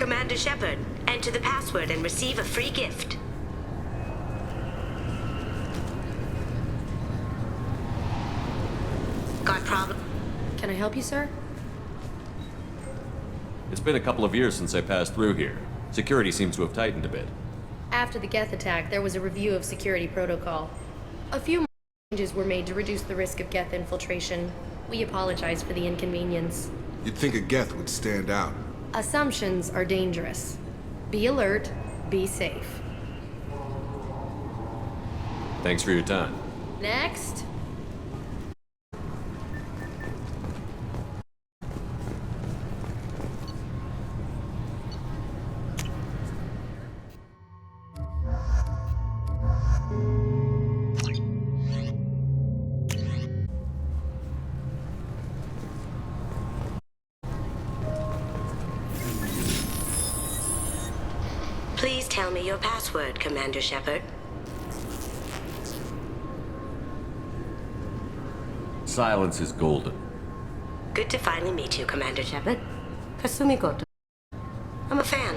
Commander Shepard, enter the password and receive a free gift. Got problem? Can I help you, sir? It's been a couple of years since I passed through here. Security seems to have tightened a bit. After the Geth attack, there was a review of security protocol. A few changes were made to reduce the risk of Geth infiltration. We apologize for the inconvenience. You'd think a Geth would stand out. Assumptions are dangerous. Be alert, be safe. Thanks for your time. Next. Please tell me your password, Commander Shepard. Silence is golden. Good to finally meet you, Commander Shepard. Kasumi Goto. I'm a fan.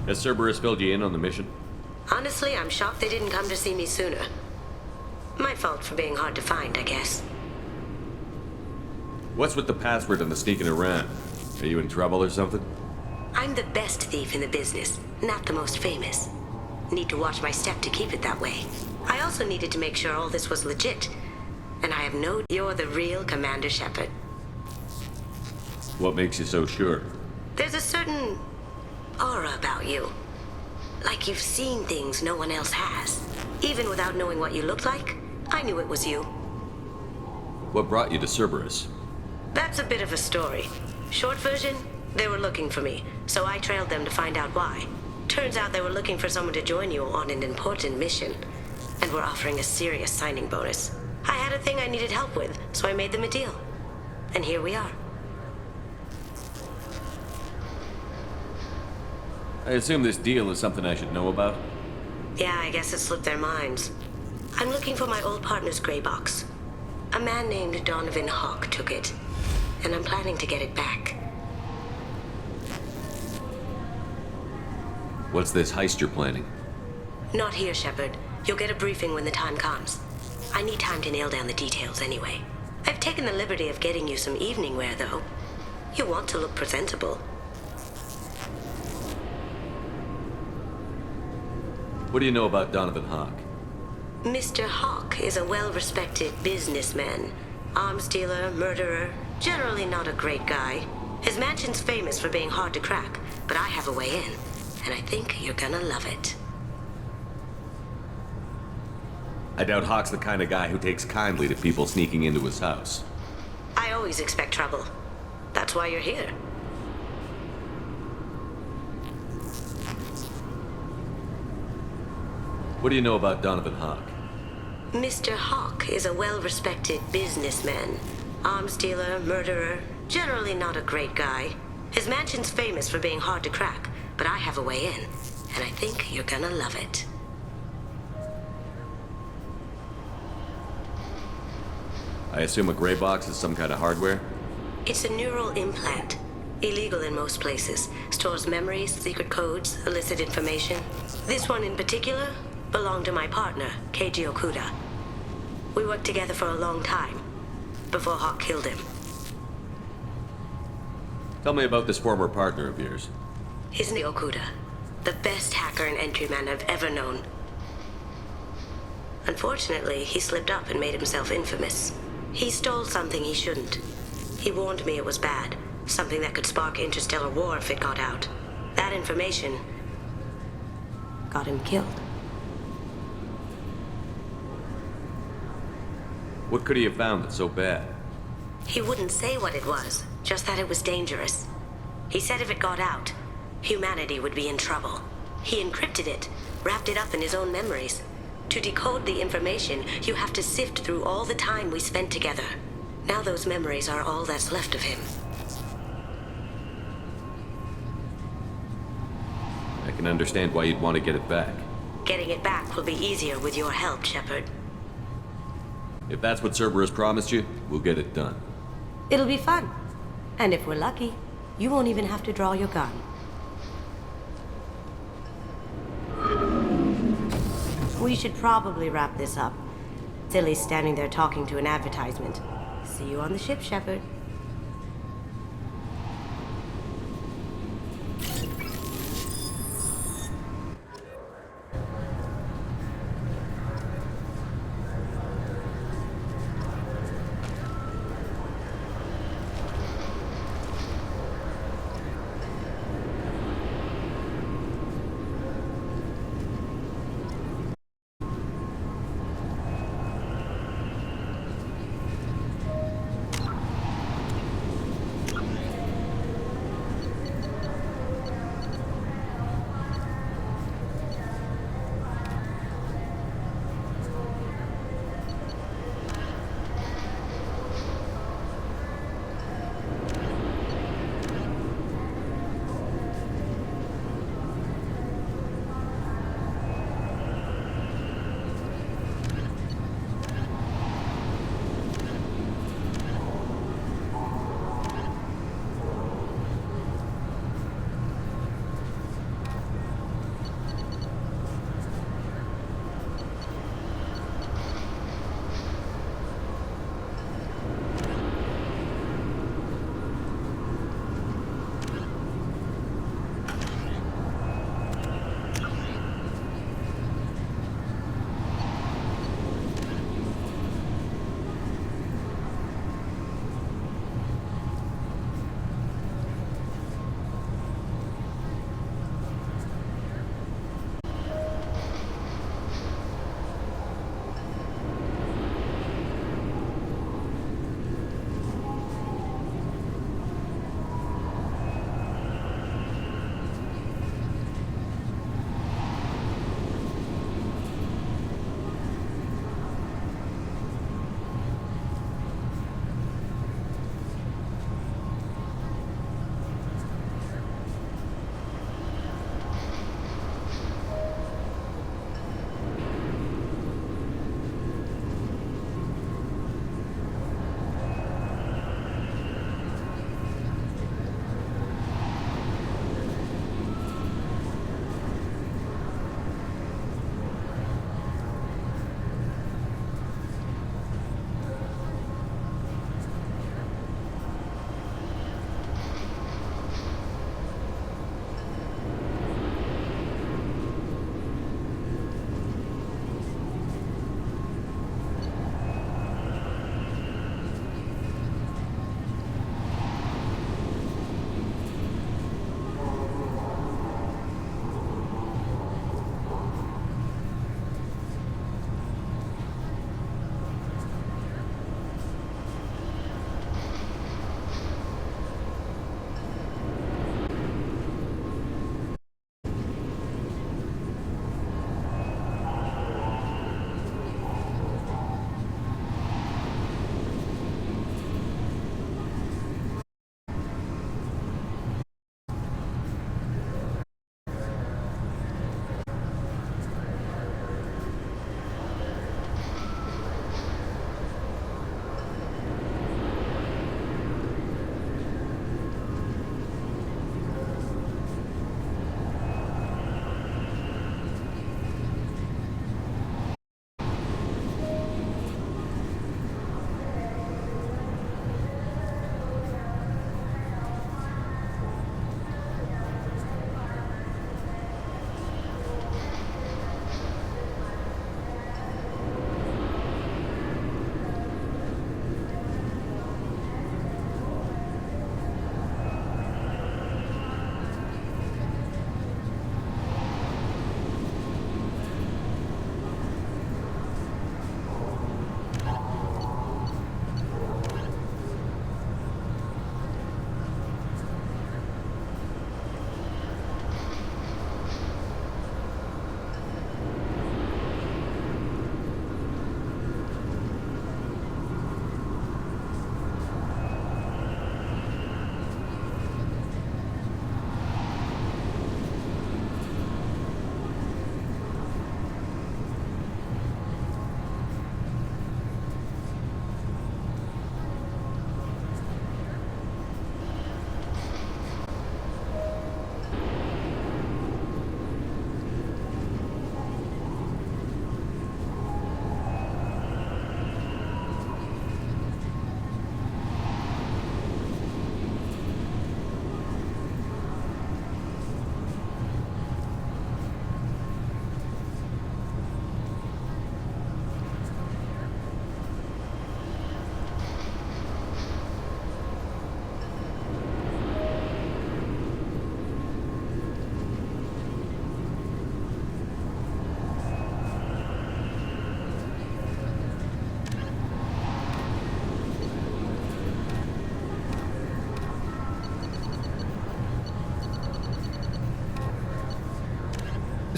Has Cerberus filled you in on the mission? Honestly, I'm shocked they didn't come to see me sooner. My fault for being hard to find, I guess. What's with the password and the sneaking around? Are you in trouble or something? I'm the best thief in the business, not the most famous. Need to watch my step to keep it that way. I also needed to make sure all this was legit. And I have no... You're the real Commander Shepard. What makes you so sure? There's a certain aura about you. Like you've seen things no one else has. Even without knowing what you looked like, I knew it was you. What brought you to Cerberus? That's a bit of a story. Short version, they were looking for me, so I trailed them to find out why. Turns out they were looking for someone to join you on an important mission, and were offering a serious signing bonus. I had a thing I needed help with, so I made them a deal. And here we are. I assume this deal is something I should know about? Yeah, I guess it slipped their minds. I'm looking for my old partner's gray box. A man named Donovan Hawk took it, and I'm planning to get it back. What's this heist you're planning? Not here, Shepard. You'll get a briefing when the time comes. I need time to nail down the details anyway. I've taken the liberty of getting you some evening wear, though. You want to look presentable. What do you know about Donovan Hawk? Mr. Hawk is a well-respected businessman. Arms dealer, murderer, generally not a great guy. His mansion's famous for being hard to crack, but I have a way in, and I think you're gonna love it. I doubt Hawk's the kind of guy who takes kindly to people sneaking into his house. I always expect trouble. That's why you're here. What do you know about Donovan Hawk? Mr. Hawk is a well-respected businessman. Arms dealer, murderer, generally not a great guy. His mansion's famous for being hard to crack, but I have a way in, and I think you're gonna love it. I assume a gray box is some kind of hardware? It's a neural implant. Illegal in most places. Stores memories, secret codes, illicit information. This one in particular belonged to my partner, Keiji Okuda. We worked together for a long time, before Hawk killed him. Tell me about this former partner of yours. He's Okuda, the best hacker and entryman I've ever known. Unfortunately, he slipped up and made himself infamous. He stole something he shouldn't. He warned me it was bad, something that could spark interstellar war if it got out. That information got him killed. What could he have found that's so bad? He wouldn't say what it was, just that it was dangerous. He said if it got out, humanity would be in trouble. He encrypted it, wrapped it up in his own memories. To decode the information, you have to sift through all the time we spent together. Now those memories are all that's left of him. I can understand why you'd want to get it back. Getting it back will be easier with your help, Shepard. If that's what Cerberus promised you, we'll get it done. It'll be fun. And if we're lucky, you won't even have to draw your gun. We should probably wrap this up. Silly's standing there talking to an advertisement. See you on the ship, Shepard.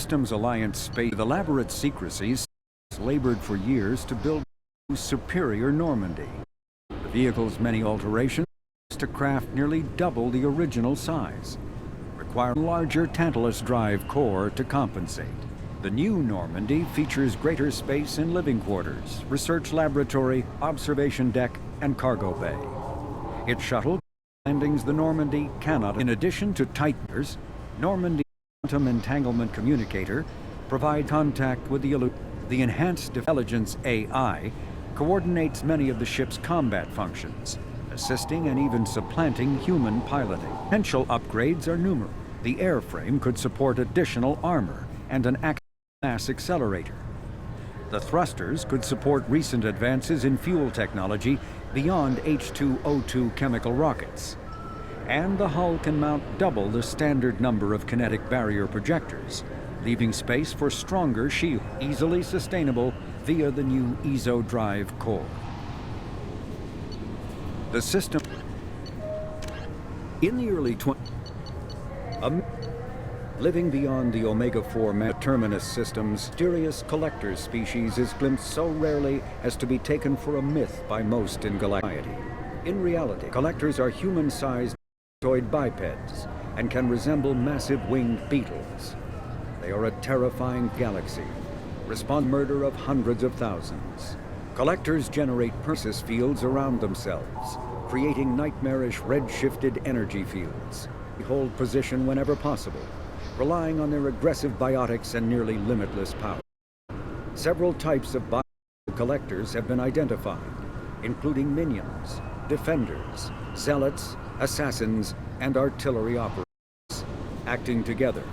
Systems Alliance space with elaborate secrecies labored for years to build superior Normandy. The vehicle's many alterations to craft nearly double the original size, require a larger Tantalus drive core to compensate. The new Normandy features greater space in living quarters, research laboratory, observation deck, and cargo bay. Its shuttle landings the Normandy cannot. In addition to Titaners, Normandy quantum entanglement communicator provide contact with the enhanced intelligence AI coordinates many of the ship's combat functions, assisting and even supplanting human piloting. Potential upgrades are numerous. The airframe could support additional armor and an mass accelerator. The thrusters could support recent advances in fuel technology beyond H2O2 chemical rockets. And the hull can mount double the standard number of kinetic barrier projectors, leaving space for stronger shield, easily sustainable via the new ESO drive core. The system in the early 20s, living beyond the Omega-4 terminus system's mysterious collector species is glimpsed so rarely as to be taken for a myth by most in galacticity. In reality, collectors are human-sized bipeds and can resemble massive winged beetles. They are a terrifying galaxy, respond murder of hundreds of thousands. Collectors generate purpose fields around themselves, creating nightmarish red-shifted energy fields. They hold position whenever possible, relying on their aggressive biotics and nearly limitless power. Several types of collectors have been identified, including minions, defenders, zealots, assassins, and artillery operators. Acting together,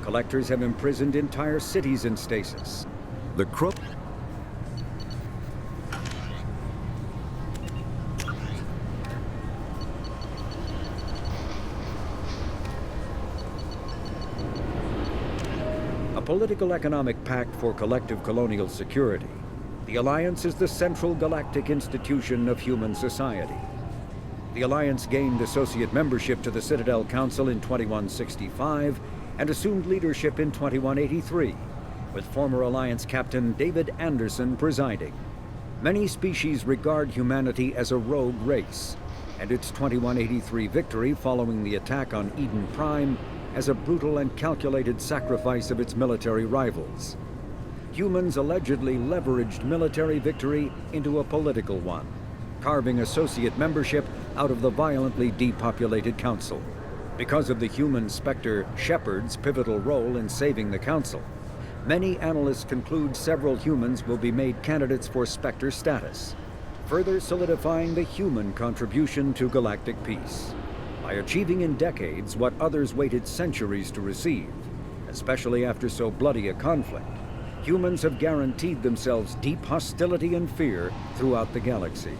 collectors have imprisoned entire cities in stasis. The Crow... A political economic pact for collective colonial security, the Alliance is the central galactic institution of human society. The Alliance gained associate membership to the Citadel Council in 2165 and assumed leadership in 2183, with former Alliance Captain David Anderson presiding. Many species regard humanity as a rogue race, and its 2183 victory following the attack on Eden Prime as a brutal and calculated sacrifice of its military rivals. Humans allegedly leveraged military victory into a political one, carving associate membership out of the violently depopulated Council. Because of the human Spectre Shepard's pivotal role in saving the Council, many analysts conclude several humans will be made candidates for Spectre status, further solidifying the human contribution to galactic peace. By achieving in decades what others waited centuries to receive, especially after so bloody a conflict, humans have guaranteed themselves deep hostility and fear throughout the galaxy.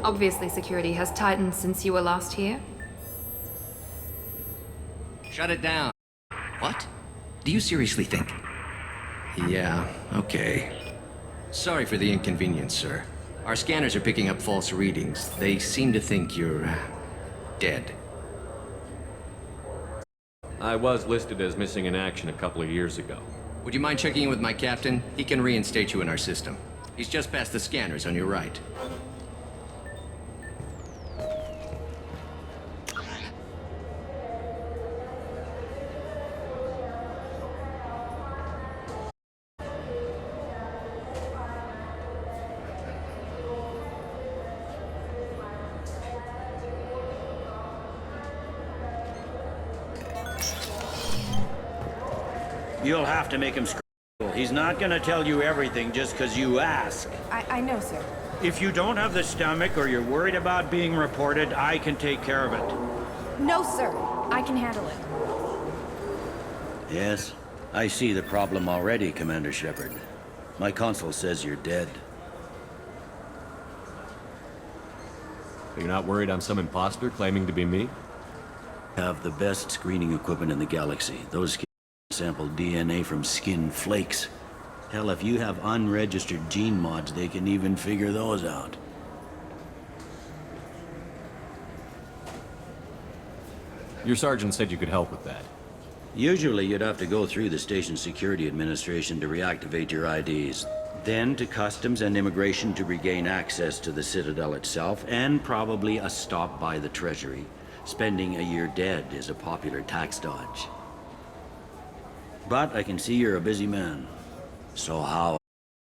Obviously, security has tightened since you were last here. Shut it down. What? Do you seriously think? Yeah, okay. Sorry for the inconvenience, sir. Our scanners are picking up false readings. They seem to think you're... dead. I was listed as missing in action a couple of years ago. Would you mind checking in with my captain? He can reinstate you in our system. He's just past the scanners on your right. You'll have to make him scramble. He's not gonna tell you everything just because you ask. I know, sir. If you don't have the stomach or you're worried about being reported, I can take care of it. No, sir. I can handle it. Yes? I see the problem already, Commander Shepard. My console says you're dead. You're not worried I'm some imposter claiming to be me? Have the best screening equipment in the galaxy. Those kids sample DNA from skin flakes. Hell, if you have unregistered gene mods, they can even figure those out. Your sergeant said you could help with that. Usually you'd have to go through the station security administration to reactivate your IDs. Then to customs and immigration to regain access to the Citadel itself, and probably a stop by the Treasury. Spending a year dead is a popular tax dodge. But I can see you're a busy man. So how?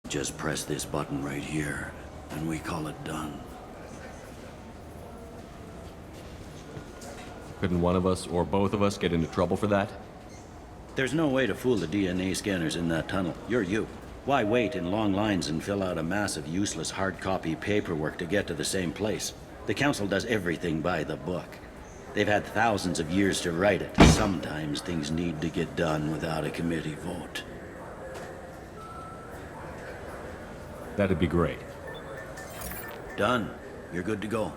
Just press this button right here, and we call it done. Couldn't one of us, or both of us, get into trouble for that? There's no way to fool the DNA scanners in that tunnel. You're you. Why wait in long lines and fill out a massive useless hard copy paperwork to get to the same place? The Council does everything by the book. They've had thousands of years to write it. Sometimes things need to get done without a committee vote. That'd be great. Done. You're good to go.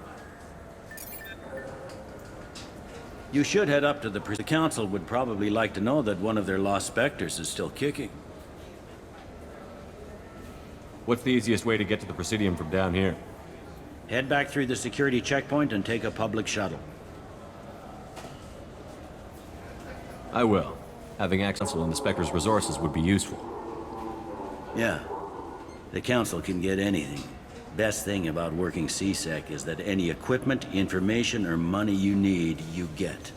You should head up to the Council would probably like to know that one of their lost specters is still kicking. What's the easiest way to get to the Presidium from down here? Head back through the security checkpoint and take a public shuttle. I will. Having access to the Spectre's resources would be useful. Yeah. The Council can get anything. Best thing about working CSEC is that any equipment, information, or money you need, you get.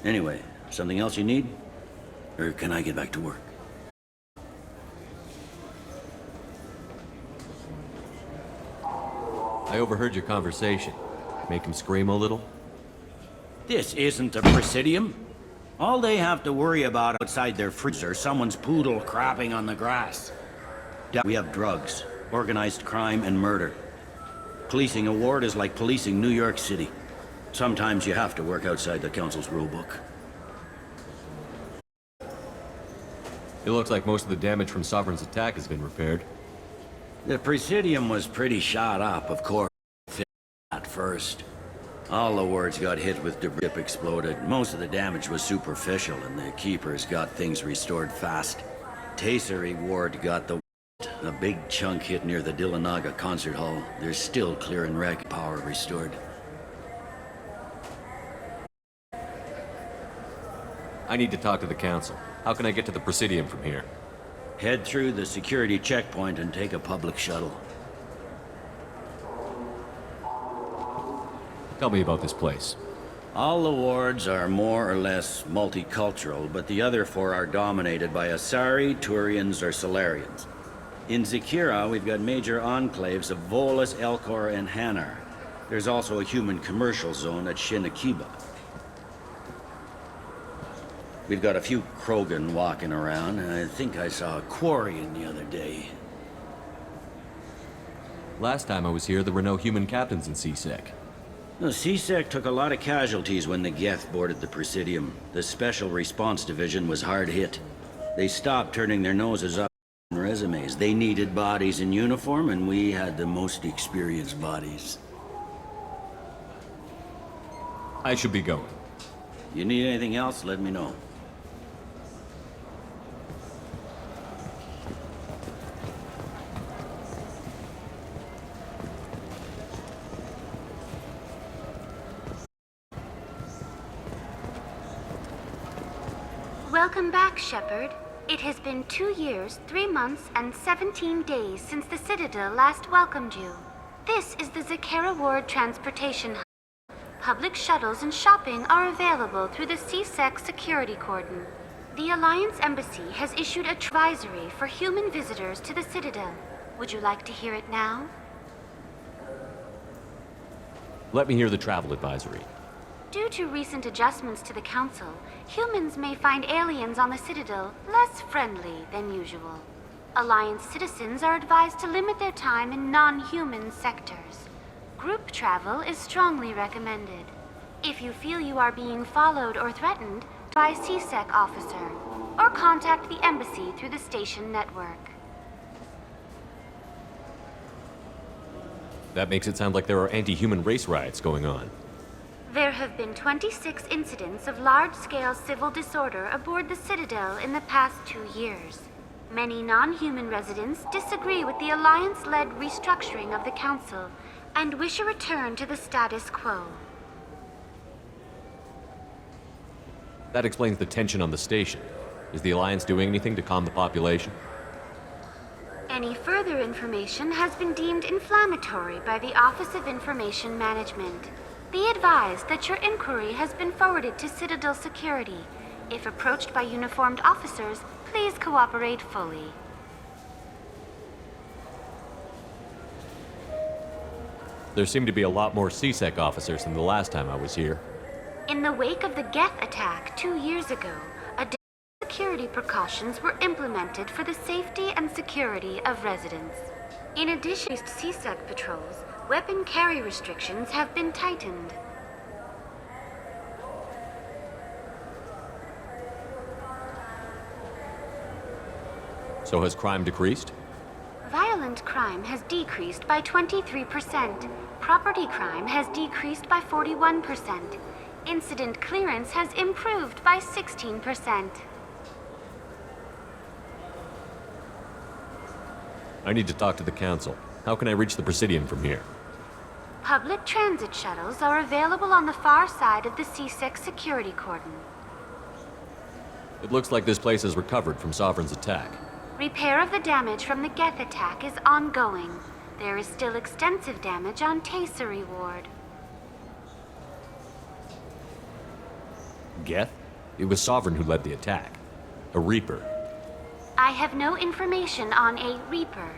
Anyway, something else you need? Or can I get back to work? I overheard your conversation. Make him scream a little? This isn't a Presidium. All they have to worry about outside their freezer is someone's poodle crapping on the grass. We have drugs, organized crime, and murder. Policing a ward is like policing New York City. Sometimes you have to work outside the Council's rulebook. It looks like most of the damage from Sovereign's attack has been repaired. The Presidium was pretty shot up, of course, at first. All the wards got hit with debris exploded. Most of the damage was superficial, and the Keepers got things restored fast. Tasery ward got the a big chunk hit near the Dillanaga concert hall. There's still clear and wreck power restored. I need to talk to the Council. How can I get to the Presidium from here? Head through the security checkpoint and take a public shuttle. Tell me about this place. All the wards are more or less multicultural, but the other four are dominated by Asari, Turians, or Solarians. In Zakira, we've got major enclaves of Volus, Elcor, and Hanar. There's also a human commercial zone at Shinakiba. We've got a few Krogan walking around, and I think I saw a Quarian the other day. Last time I was here, there were no human captains in CSEC. No, CSEC took a lot of casualties when the Geth boarded the Presidium. The Special Response Division was hard hit. They stopped turning their noses up on resumes. They needed bodies in uniform, and we had the most experienced bodies. I should be going. You need anything else, let me know. Welcome back, Shepard. It has been 2 years, 3 months, and 17 days since the Citadel last welcomed you. This is the Zakera Ward Transportation Hub. Public shuttles and shopping are available through the CSEC security cordon. The Alliance Embassy has issued a advisory for human visitors to the Citadel. Would you like to hear it now? Let me hear the travel advisory. Due to recent adjustments to the Council, humans may find aliens on the Citadel less friendly than usual. Alliance citizens are advised to limit their time in non-human sectors. Group travel is strongly recommended. If you feel you are being followed or threatened, by CSEC officer. or contact the embassy through the station network. That makes it sound like there are anti-human race riots going on. There have been 26 incidents of large-scale civil disorder aboard the Citadel in the past 2 years. Many non-human residents disagree with the Alliance-led restructuring of the Council and wish a return to the status quo. That explains the tension on the station. Is the Alliance doing anything to calm the population? Any further information has been deemed inflammatory by the Office of Information Management. Be advised that your inquiry has been forwarded to Citadel Security. If approached by uniformed officers, please cooperate fully. There seem to be a lot more CSEC officers than the last time I was here. In the wake of the Geth attack 2 years ago, additional security precautions were implemented for the safety and security of residents. In addition to CSEC patrols, weapon carry restrictions have been tightened. So has crime decreased? Violent crime has decreased by 23%. Property crime has decreased by 41%. Incident clearance has improved by 16%. I need to talk to the Council. How can I reach the Presidium from here? Public transit shuttles are available on the far side of the CSEC security cordon. It looks like this place has recovered from Sovereign's attack. Repair of the damage from the Geth attack is ongoing. There is still extensive damage on Tasery Ward. Geth? It was Sovereign who led the attack. A Reaper. I have no information on a Reaper.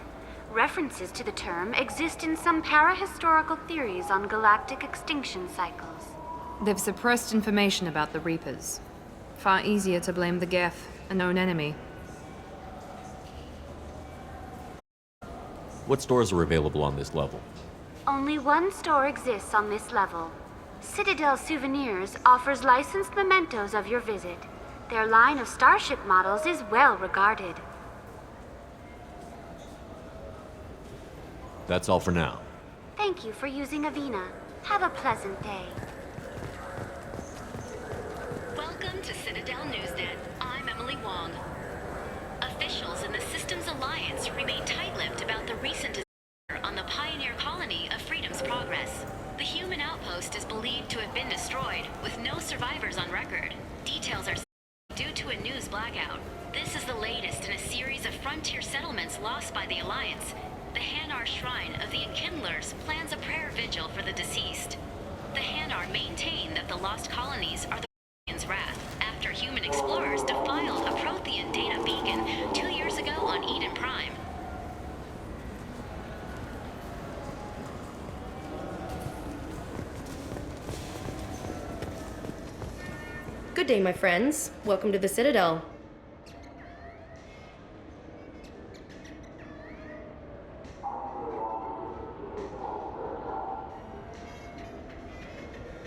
References to the term exist in some parahistorical theories on galactic extinction cycles. They've suppressed information about the Reapers. Far easier to blame the Geth, a known enemy. What stores are available on this level? Only one store exists on this level. Citadel Souvenirs offers licensed mementos of your visit. Their line of starship models is well regarded. That's all for now. Thank you for using Avena. Have a pleasant day. Welcome to Citadel Newsnet. I'm Emily Wong. Officials in the Systems Alliance remain tight-lipped about the recent disaster on the pioneer colony of Freedom's Progress. The human outpost is believed to have been destroyed, with no survivors on record. Details are due to a news blackout. This is the latest in a series of frontier settlements lost by the Alliance. The Hanar Shrine of the Enkindlers plans a prayer vigil for the deceased. The Hanar maintain that the lost colonies are the Prothean's wrath after human explorers defiled a Prothean data beacon 2 years ago on Eden Prime. Good day, my friends. Welcome to the Citadel.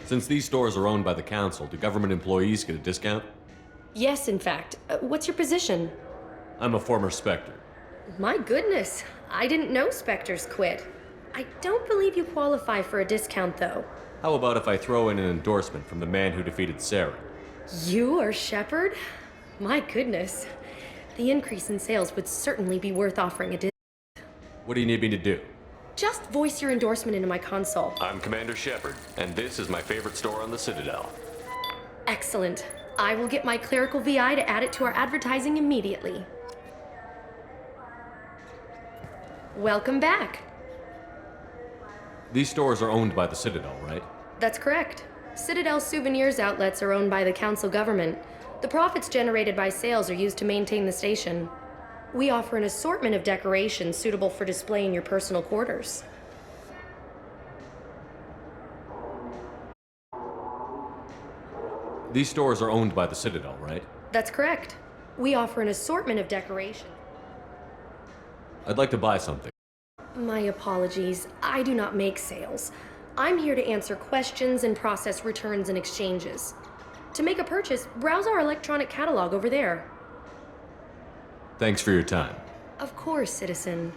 Since these stores are owned by the Council, do government employees get a discount? Yes, in fact. What's your position? I'm a former Spectre. My goodness. I didn't know Spectres quit. I don't believe you qualify for a discount, though. How about if I throw in an endorsement from the man who defeated Sarah? You are Shepard? My goodness. The increase in sales would certainly be worth offering a discount. What do you need me to do? Just voice your endorsement into my console. I'm Commander Shepard, and this is my favorite store on the Citadel. Excellent. I will get my clerical VI to add it to our advertising immediately. Welcome back. These stores are owned by the Citadel, right? That's correct. Citadel Souvenirs outlets are owned by the Council government. The profits generated by sales are used to maintain the station. We offer an assortment of decorations suitable for display in your personal quarters. These stores are owned by the Citadel, right? That's correct. We offer an assortment of decorations. I'd like to buy something. My apologies. I do not make sales. I'm here to answer questions and process returns and exchanges. To make a purchase, browse our electronic catalog over there. Thanks for your time. Of course, citizen.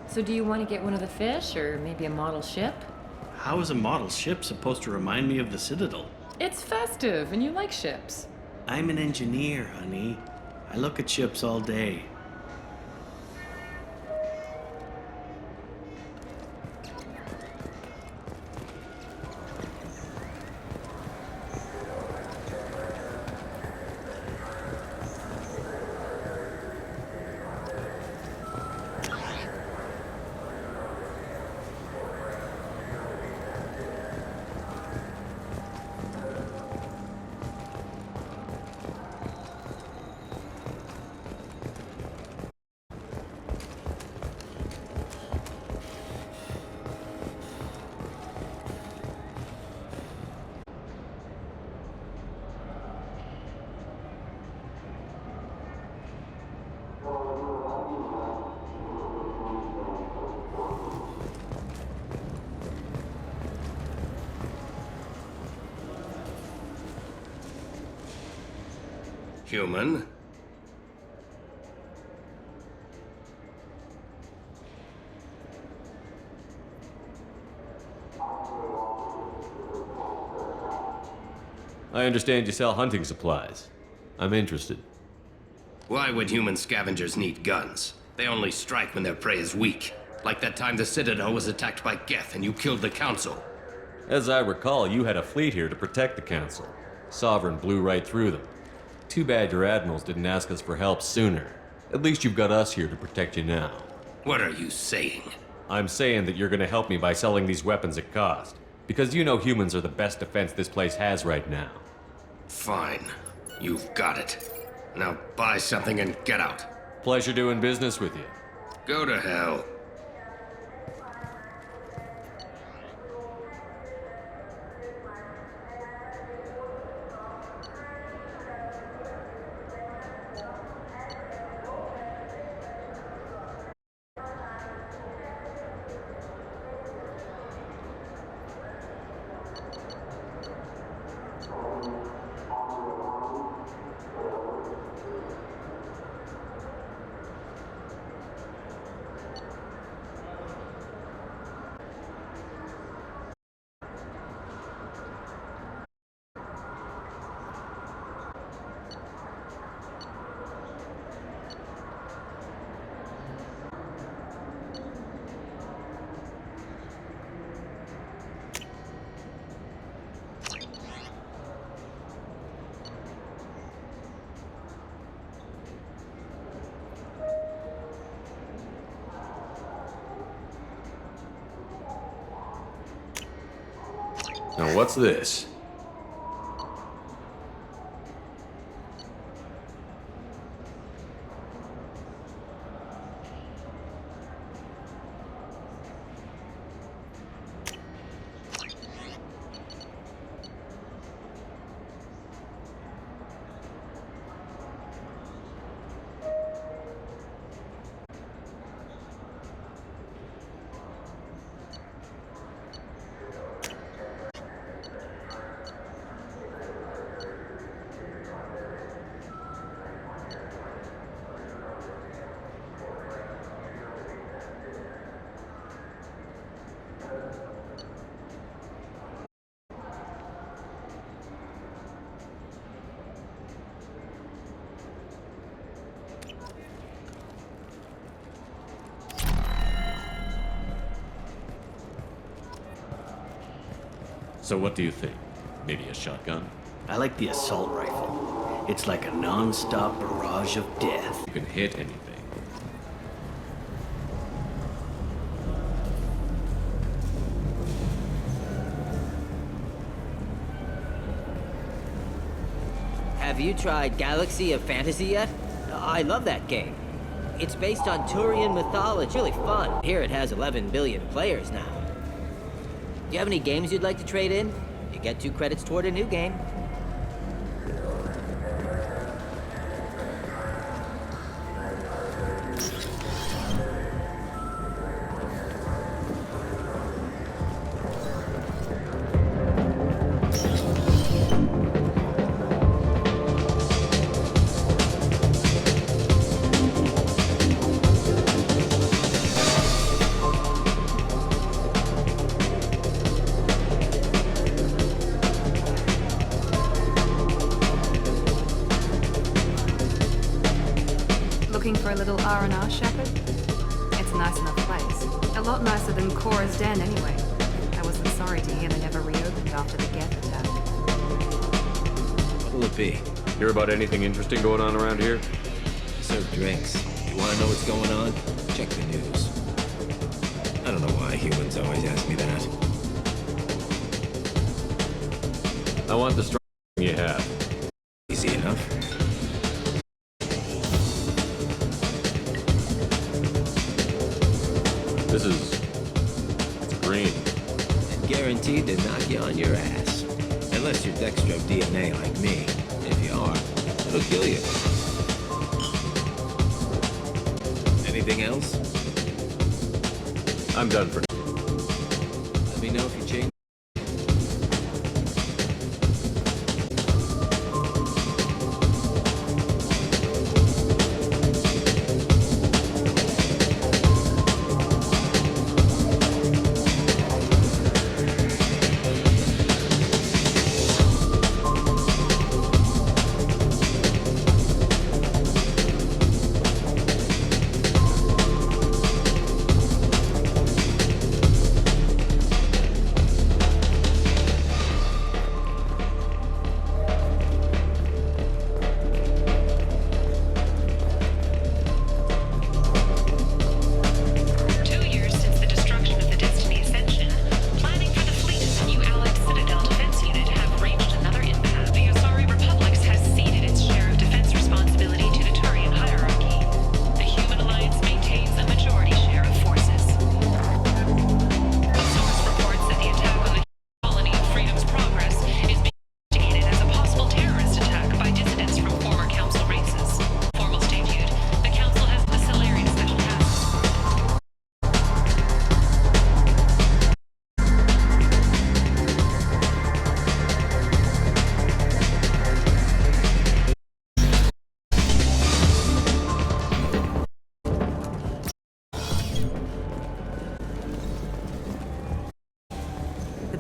So do you want to get one of the fish, or maybe a model ship? How is a model ship supposed to remind me of the Citadel? It's festive, and you like ships. I'm an engineer, honey. I look at ships all day. Human? I understand you sell hunting supplies. I'm interested. Why would human scavengers need guns? They only strike when their prey is weak. Like that time the Citadel was attacked by Geth and you killed the Council. As I recall, you had a fleet here to protect the Council. Sovereign blew right through them. Too bad your admirals didn't ask us for help sooner. At least you've got us here to protect you now. What are you saying? I'm saying that you're gonna help me by selling these weapons at cost. Because you know humans are the best defense this place has right now. Fine. You've got it. Now buy something and get out. Pleasure doing business with you. Go to hell. Now what's this? So what do you think? Maybe a shotgun? I like the assault rifle. It's like a non-stop barrage of death. You can hit anything. Have you tried Galaxy of Fantasy yet? I love that game. It's based on Turian mythology. Really fun. Here it has 11 billion players now. Do you have any games you'd like to trade in? You get 2 credits toward a new game. For a little R&R, Shepard? It's a nice enough place. A lot nicer than Cora's den, anyway. I wasn't sorry to hear they never reopened after the Geth attack. What'll it be? Hear about anything interesting going on around here? Serve drinks. You want to know what's going on? Check the news. I don't know why humans always ask me that. I want the strong you have. Easy enough. It's green. And guaranteed to knock you on your ass. Unless you're dextro DNA like me. If you are, it'll kill you. Anything else? I'm done for now. Let me know if you change.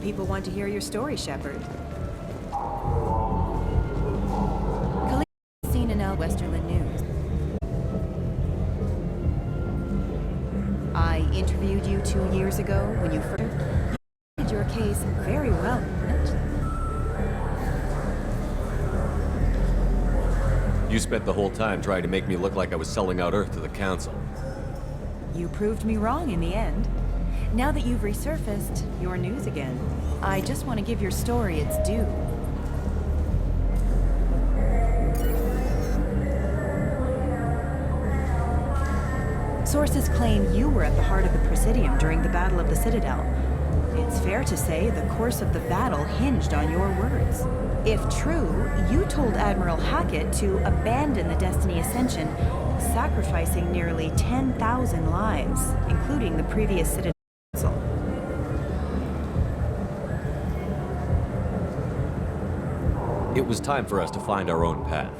People want to hear your story, Shepard. Seen in Westerland News. I interviewed you 2 years ago when you first did your case very well, didn't it? You spent the whole time trying to make me look like I was selling out Earth to the Council. You proved me wrong in the end. Now that you've resurfaced, you're news again. I just want to give your story its due. Sources claim you were at the heart of the Presidium during the Battle of the Citadel. It's fair to say the course of the battle hinged on your words. If true, you told Admiral Hackett to abandon the Destiny Ascension, sacrificing nearly 10,000 lives, including the previous Citadel. It was time for us to find our own path.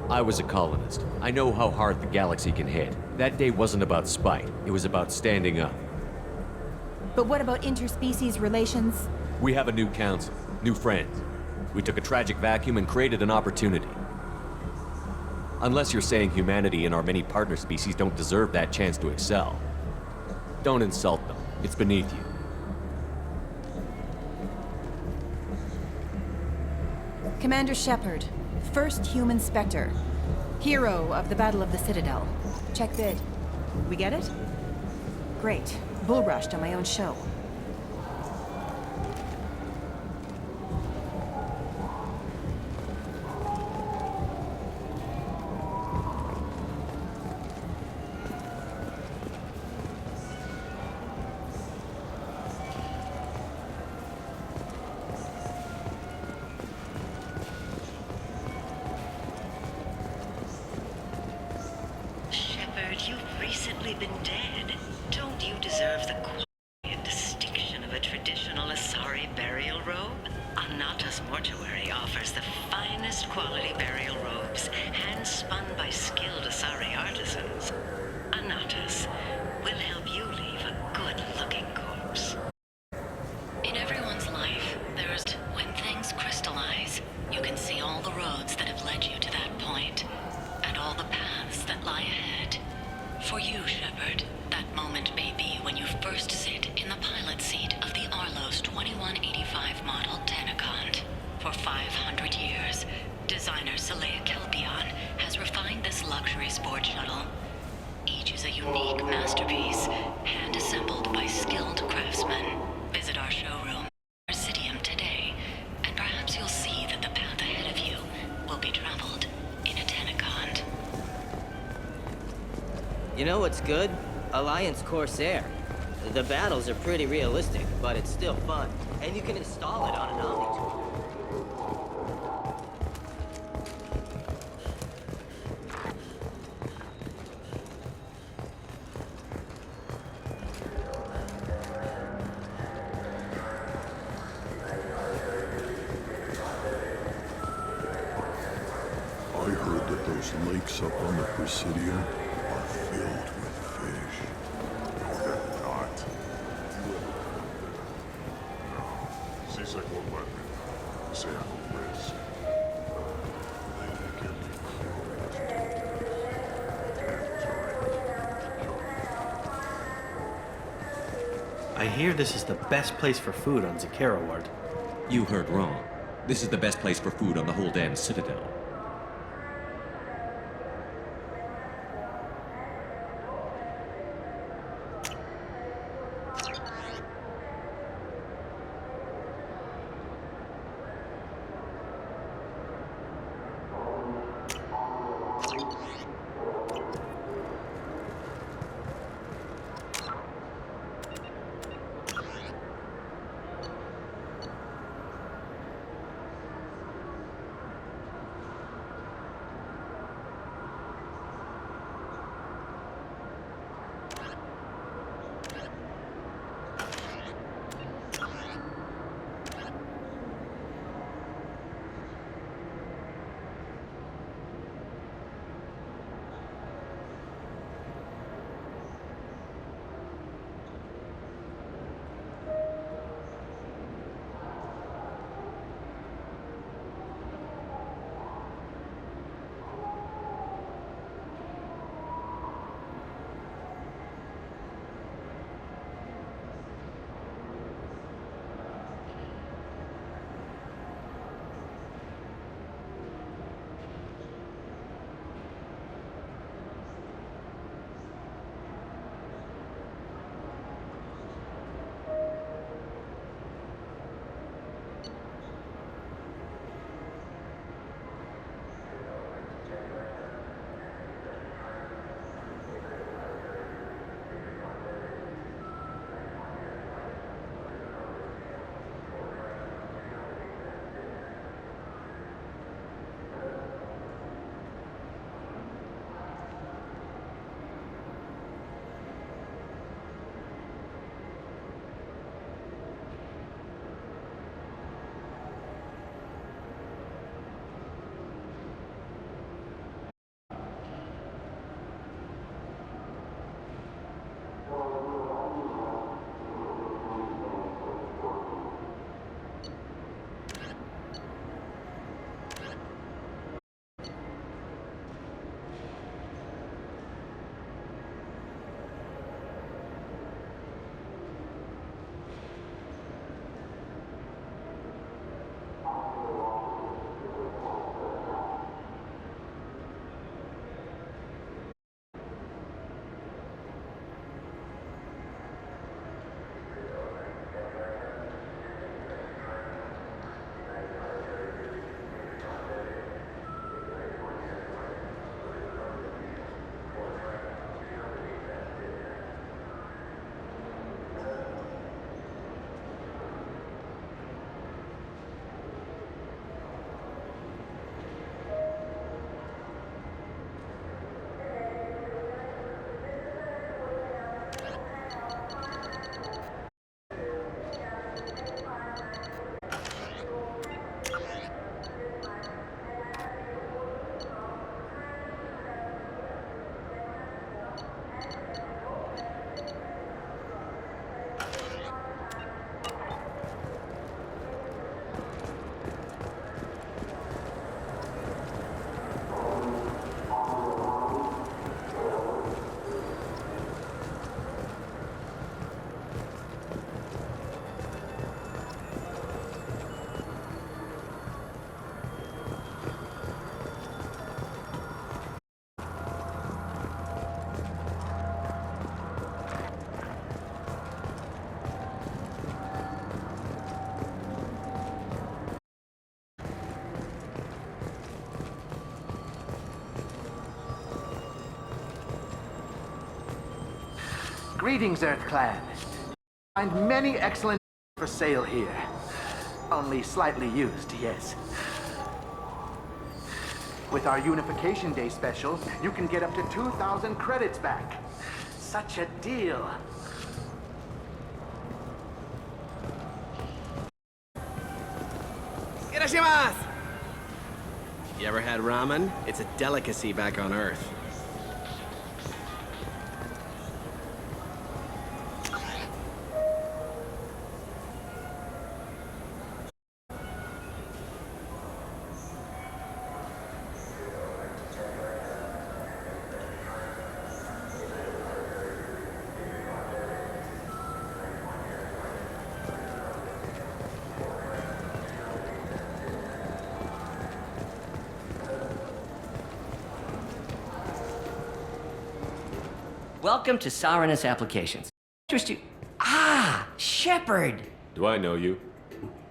I was a colonist. I know how hard the galaxy can hit. That day wasn't about spite. It was about standing up. But what about interspecies relations? We have a new council, new friends. We took a tragic vacuum and created an opportunity. Unless you're saying humanity and our many partner species don't deserve that chance to excel. Don't insult them. It's beneath you. Commander Shepard, first human Spectre. Hero of the Battle of the Citadel. Check bid. We get it? Great. Bull rushed on my own show. recently been dead. Don't you deserve the quality and distinction of a traditional Asari burial robe? Anata's mortuary offers the finest quality burial robes, hand-spun by skilled Asari artisans. Anata's will help you leave a good-looking corpse. In everyone's life, there's when things crystallize, you can see all the roads that have led you to that point, and all the paths that lie ahead. For you, Shepard, that moment may be when you first sit in the pilot seat of the Arlo's 2185 model Tenacont. For 500 years, designer Saleha Kelpion has refined this luxury sport shuttle. Each is a unique masterpiece, hand-assembled by skilled craftsmen. Visit our showroom, Presidium, today, and perhaps you'll see that the path ahead of you will be traveled in a Tenacont. You know what's good? Alliance Corsair. The battles are pretty realistic, but it's still fun. And you can install it on an Omni tool. I heard that those lakes up on the Presidium are filled with fish. No, they're not. No. Seems like one weapon. Say I will risk. They can be I hear this is the best place for food on Zakera Ward. You heard wrong. This is the best place for food on the whole damn Citadel. Greetings, Earth-clan. Find many excellent for sale here. Only slightly used, yes. With our Unification Day special, you can get up to 2,000 credits back. Such a deal. Irashimasu! You ever had ramen? It's a delicacy back on Earth. Welcome to Ftl Applications. Interest you? Ah, Shepard! Do I know you?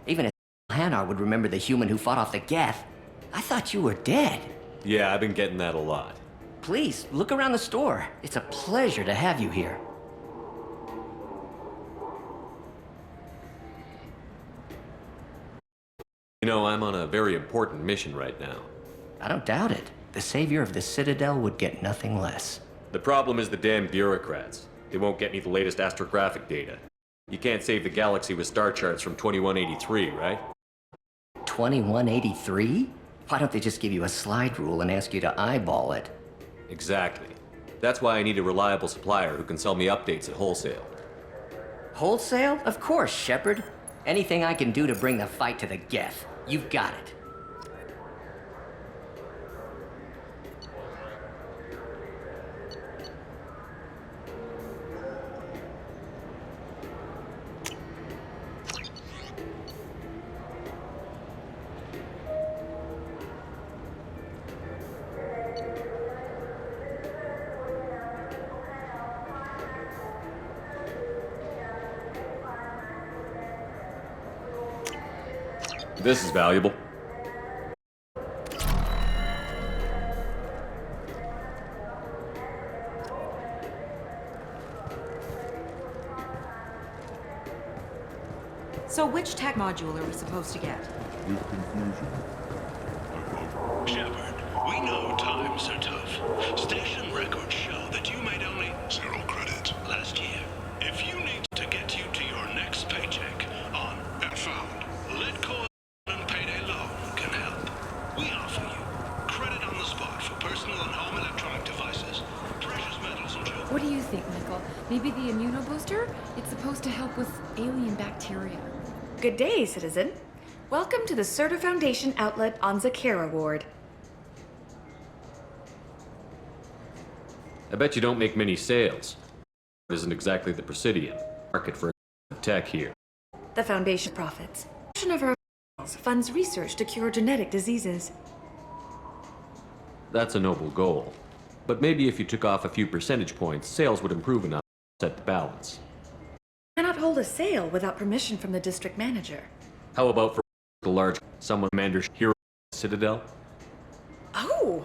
Even a Hanar would remember the human who fought off the Geth. I thought you were dead. Yeah, I've been getting that a lot. Please, look around the store. It's a pleasure to have you here. You know, I'm on a very important mission right now. I don't doubt it. The savior of the Citadel would get nothing less. The problem is the damn bureaucrats. They won't get me the latest astrographic data. You can't save the galaxy with star charts from 2183, right? 2183? Why don't they just give you a slide rule and ask you to eyeball it? Exactly. That's why I need a reliable supplier who can sell me updates at wholesale. Wholesale? Of course, Shepard. Anything I can do to bring the fight to the Geth. You've got it. This is valuable. So which tech module are we supposed to get? With confusion? Shepard, we know times are tough. Station records show that you made only 0 credits last year. If you need to get you to your next paycheck on found, let call and payday loan can help. We offer you credit on the spot for personal and home electronic devices, precious metals and jewelry. What do you think, Michael? Maybe the immunobooster? It's supposed to help with alien bacteria. Good day, citizen. Welcome to the Certa Foundation outlet on Zakera Ward. I bet you don't make many sales. It isn't exactly the Presidium market for tech here. The Foundation profits. A portion of our funds research to cure genetic diseases. That's a noble goal. But maybe if you took off a few percentage points, sales would improve enough to set the balance. Cannot hold a sale without permission from the district manager. How about for the large someone commander's hero Citadel? Oh,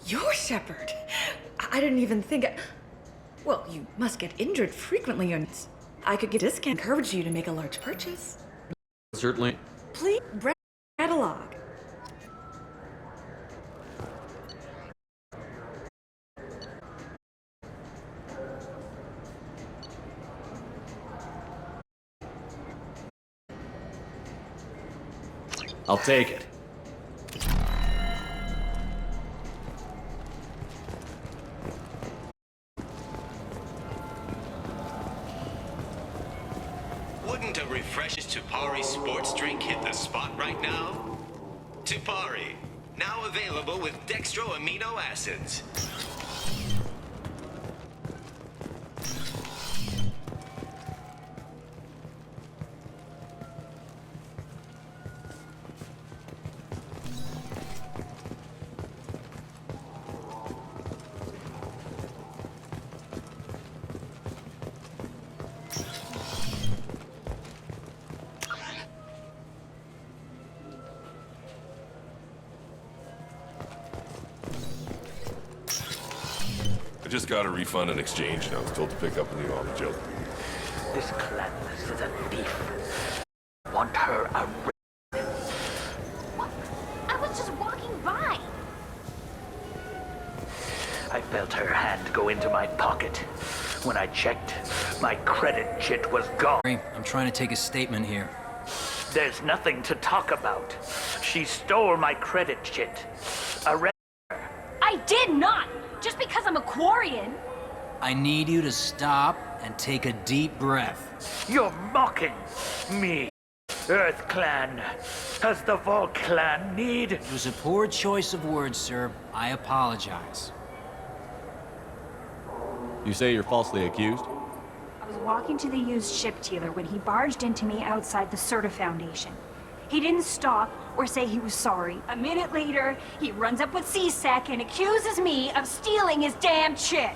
you're Shepard. I didn't even think. Well, you must get injured frequently, and I could get a discount. Encourage you to make a large purchase. Certainly. Please, catalog. I'll take it. Wouldn't a refreshing Tupari sports drink hit the spot right now? Tupari, now available with dextro amino acids. just got a refund and exchange, and I was told to pick up a new on-the-job. This Clandless is a thief. Want her arrested. What? I was just walking by. I felt her hand go into my pocket. When I checked, my credit chit was gone. I'm trying to take a statement here. There's nothing to talk about. She stole my credit chit. Arrest her. I did not! Just because I'm a Quarian. I need you to stop and take a deep breath. You're mocking me. Earth Clan. Does the Vol Clan need... It was a poor choice of words, sir. I apologize. You say you're falsely accused? I was walking to the used ship dealer when he barged into me outside the Serta Foundation. He didn't stop or say he was sorry. A minute later, he runs up with C-Sec and accuses me of stealing his damn chit.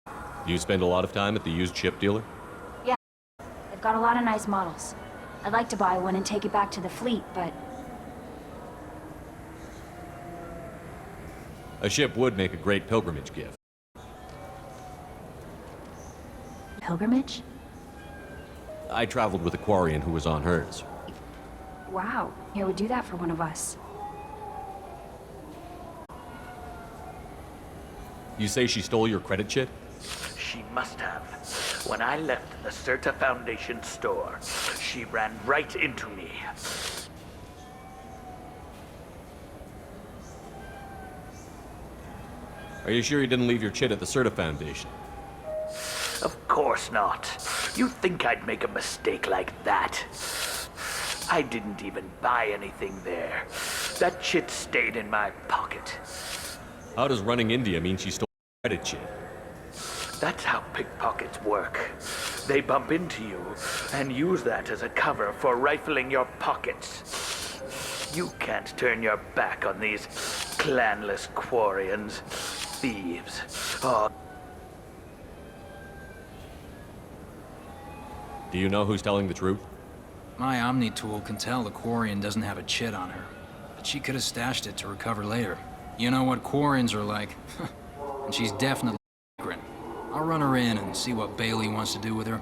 Do you spend a lot of time at the used ship dealer? Yeah, they've got a lot of nice models. I'd like to buy one and take it back to the fleet, but... A ship would make a great pilgrimage gift. Pilgrimage? I traveled with a Quarian who was on hers. Wow, you would do that for one of us. You say she stole your credit chit? She must have. When I left the Serta Foundation store, she ran right into me. Are you sure you didn't leave your chit at the Serta Foundation? Of course not. You think I'd make a mistake like that? I didn't even buy anything there. That chit stayed in my pocket. How does running India mean she stole your credit chit? That's how pickpockets work. They bump into you and use that as a cover for rifling your pockets. You can't turn your back on these clanless Quarians, thieves. Oh. Do you know who's telling the truth? My Omni tool can tell the Quarian doesn't have a chit on her, but she could have stashed it to recover later. You know what Quarians are like, and she's definitely a vagrant. I'll run her in and see what Bailey wants to do with her.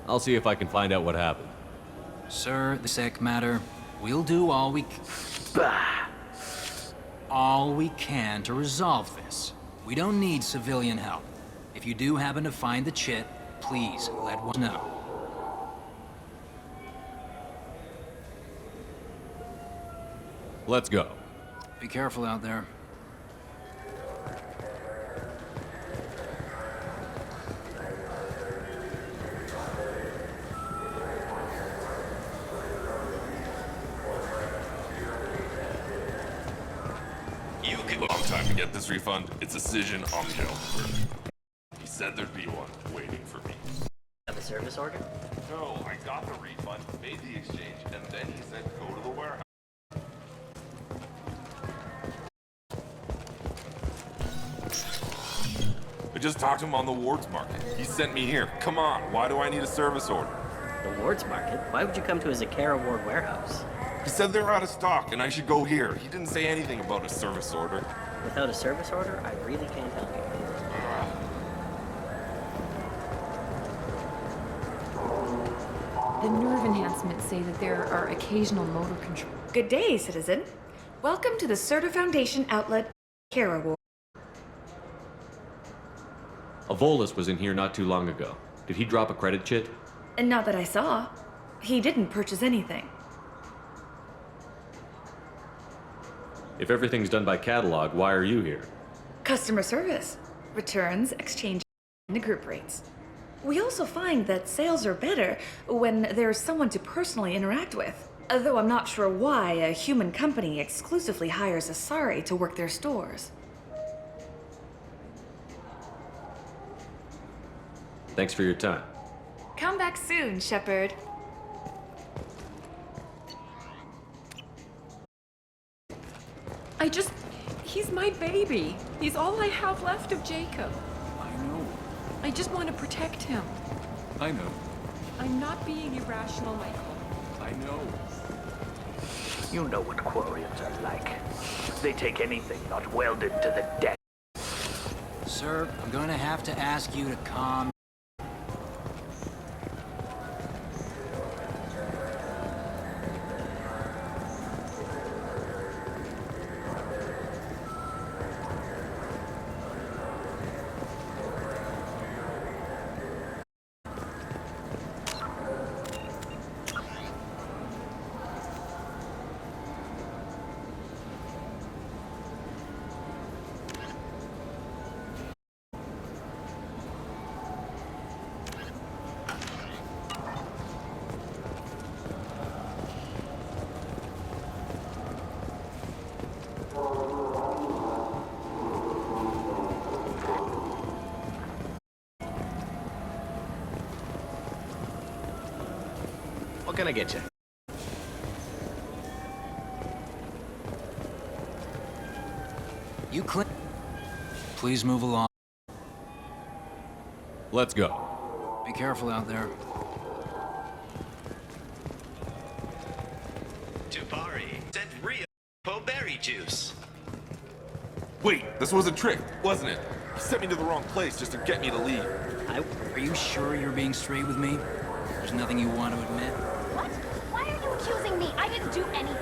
I'll see if I can find out what happened. Sir, the sec matter, we'll do all we can to resolve this. We don't need civilian help. If you do happen to find the chit, please let us know. Let's go. Be careful out there. Long time to get this refund. It's a decision on the job. He said there'd be one waiting for me. Have a service order? No, I got the refund, made the exchange, and then he said go to the warehouse. I just talked to him on the Wards Market. He sent me here. Come on, why do I need a service order? The Wards Market? Why would you come to a Zakara Ward warehouse? He said they're out of stock and I should go here. He didn't say anything about a service order. Without a service order, I really can't help you. The nerve enhancements say that there are occasional motor control. Good day, citizen. Welcome to the Serta Foundation outlet, Kara Ward. A Volus was in here not too long ago. Did he drop a credit chit? And not that I saw. He didn't purchase anything. If everything's done by catalog, why are you here? Customer service. Returns, exchange, and the group rates. We also find that sales are better when there's someone to personally interact with. Though I'm not sure why a human company exclusively hires Asari to work their stores. Thanks for your time. Come back soon, Shepard. He's my baby. He's all I have left of Jacob. I know. I just want to protect him. I know. I'm not being irrational, Michael. I know. You know what Quarians are like. They take anything not welded to the deck. Sir, I'm going to have to ask you to calm. What can I get you? You click. Please move along. Let's go. Be careful out there. Tupari sent real berry juice. Wait, this was a trick, wasn't it? You sent me to the wrong place just to get me to leave. Are you sure you're being straight with me? There's nothing you want to admit? What? Why are you accusing me? I didn't do anything.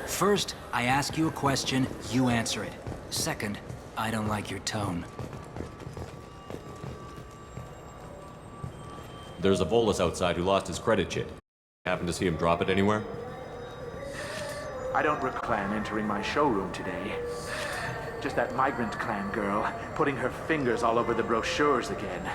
First, I ask you a question, you answer it. Second, I don't like your tone. There's a Volus outside who lost his credit chit. Happen to see him drop it anywhere? I don't plan entering my showroom today. Just that migrant clan girl putting her fingers all over the brochures again.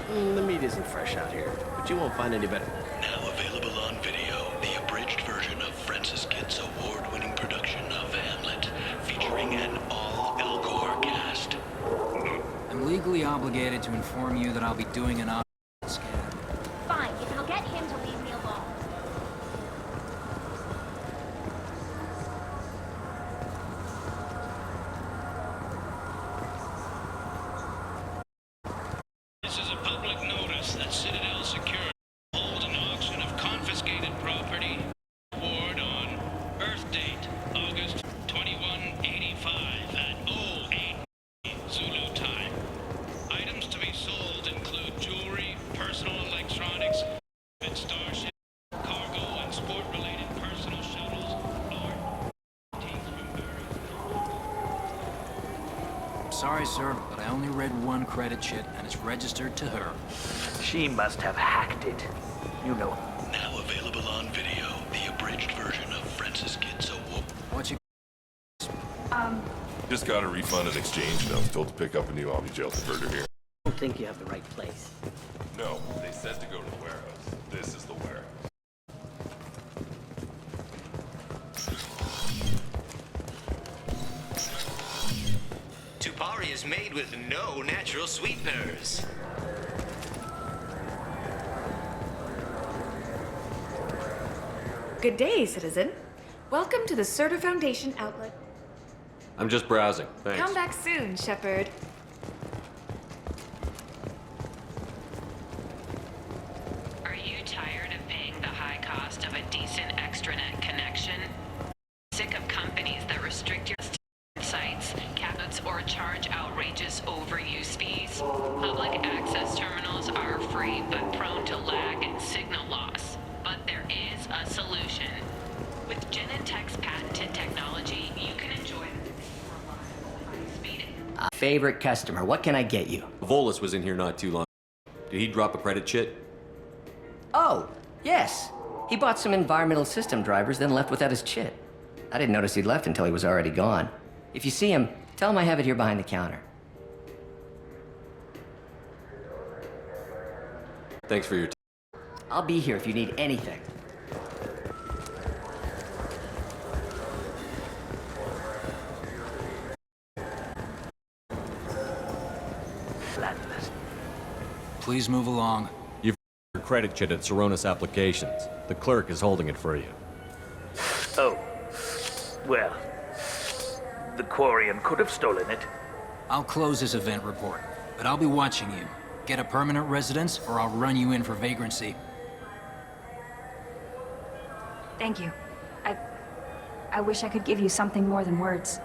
The meat isn't fresh out here, but you won't find any better. Now available on video, the abridged version of Francis Kidd's award-winning production of Hamlet, featuring an all-Elcor cast. I'm legally obligated to inform you that I'll be doing an scan. Fine, if it'll get him to leave me alone. This is a public notice that Citadel Security hold an auction of confiscated property. Award on Earth date, August 2185 at 08 Zulu time. Items to be sold include jewelry, personal electronics, and starship, cargo, and sport-related personal shuttles, art, teams from various... Sorry, sir, but I only read one credit chit, and it's registered to her. She must have hacked it. You know. Now available on video, the abridged version of Francis Kidd's award. What you... Just got a refund in exchange, and I was told to pick up a new Omni-Jail converter here. I don't think you have the right place. No, they said to go to the warehouse. This is the warehouse. Tupari is made with no natural sweeteners. Good day, citizen. Welcome to the Serta Foundation outlet. I'm just browsing, thanks. Come back soon, Shepard. Are you tired of paying the high cost of a decent extranet connection? Sick of companies that restrict your sites, caps, or charge outrageous overuse fees? Public access terminals are free but prone to lag and signal loss. But there is a solution. With Genentech's patented technology, you can enjoy Favorite customer, what can I get you? Volus was in here not too long. Did he drop a credit chit? Oh, yes. He bought some environmental system drivers, then left without his chit. I didn't notice he'd left until he was already gone. If you see him, tell him I have it here behind the counter. Thanks for your time. I'll be here if you need anything. Please move along. You've your credit chit at Ftl Applications. The clerk is holding it for you. Oh. Well, the Quarian could have stolen it. I'll close this event report, but I'll be watching you. Get a permanent residence, or I'll run you in for vagrancy. Thank you. I wish I could give you something more than words.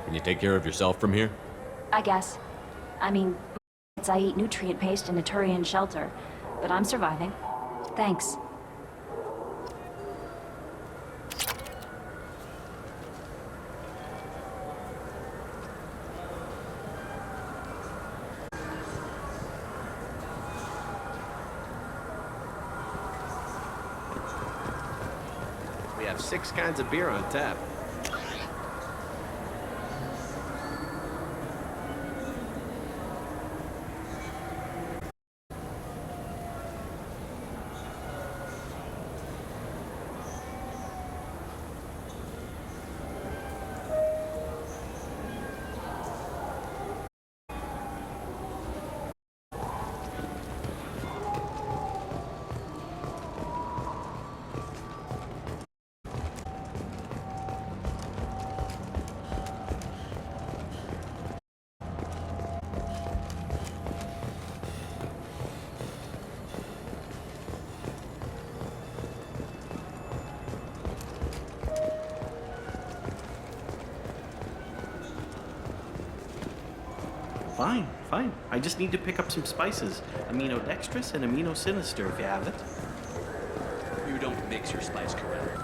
Can you take care of yourself from here? I guess. I mean, I eat nutrient paste in a Turian shelter, but I'm surviving. Thanks. We have 6 kinds of beer on tap. Fine, fine. I just need to pick up some spices. Aminodextrous and aminosinister if you have it. You don't mix your spice correctly.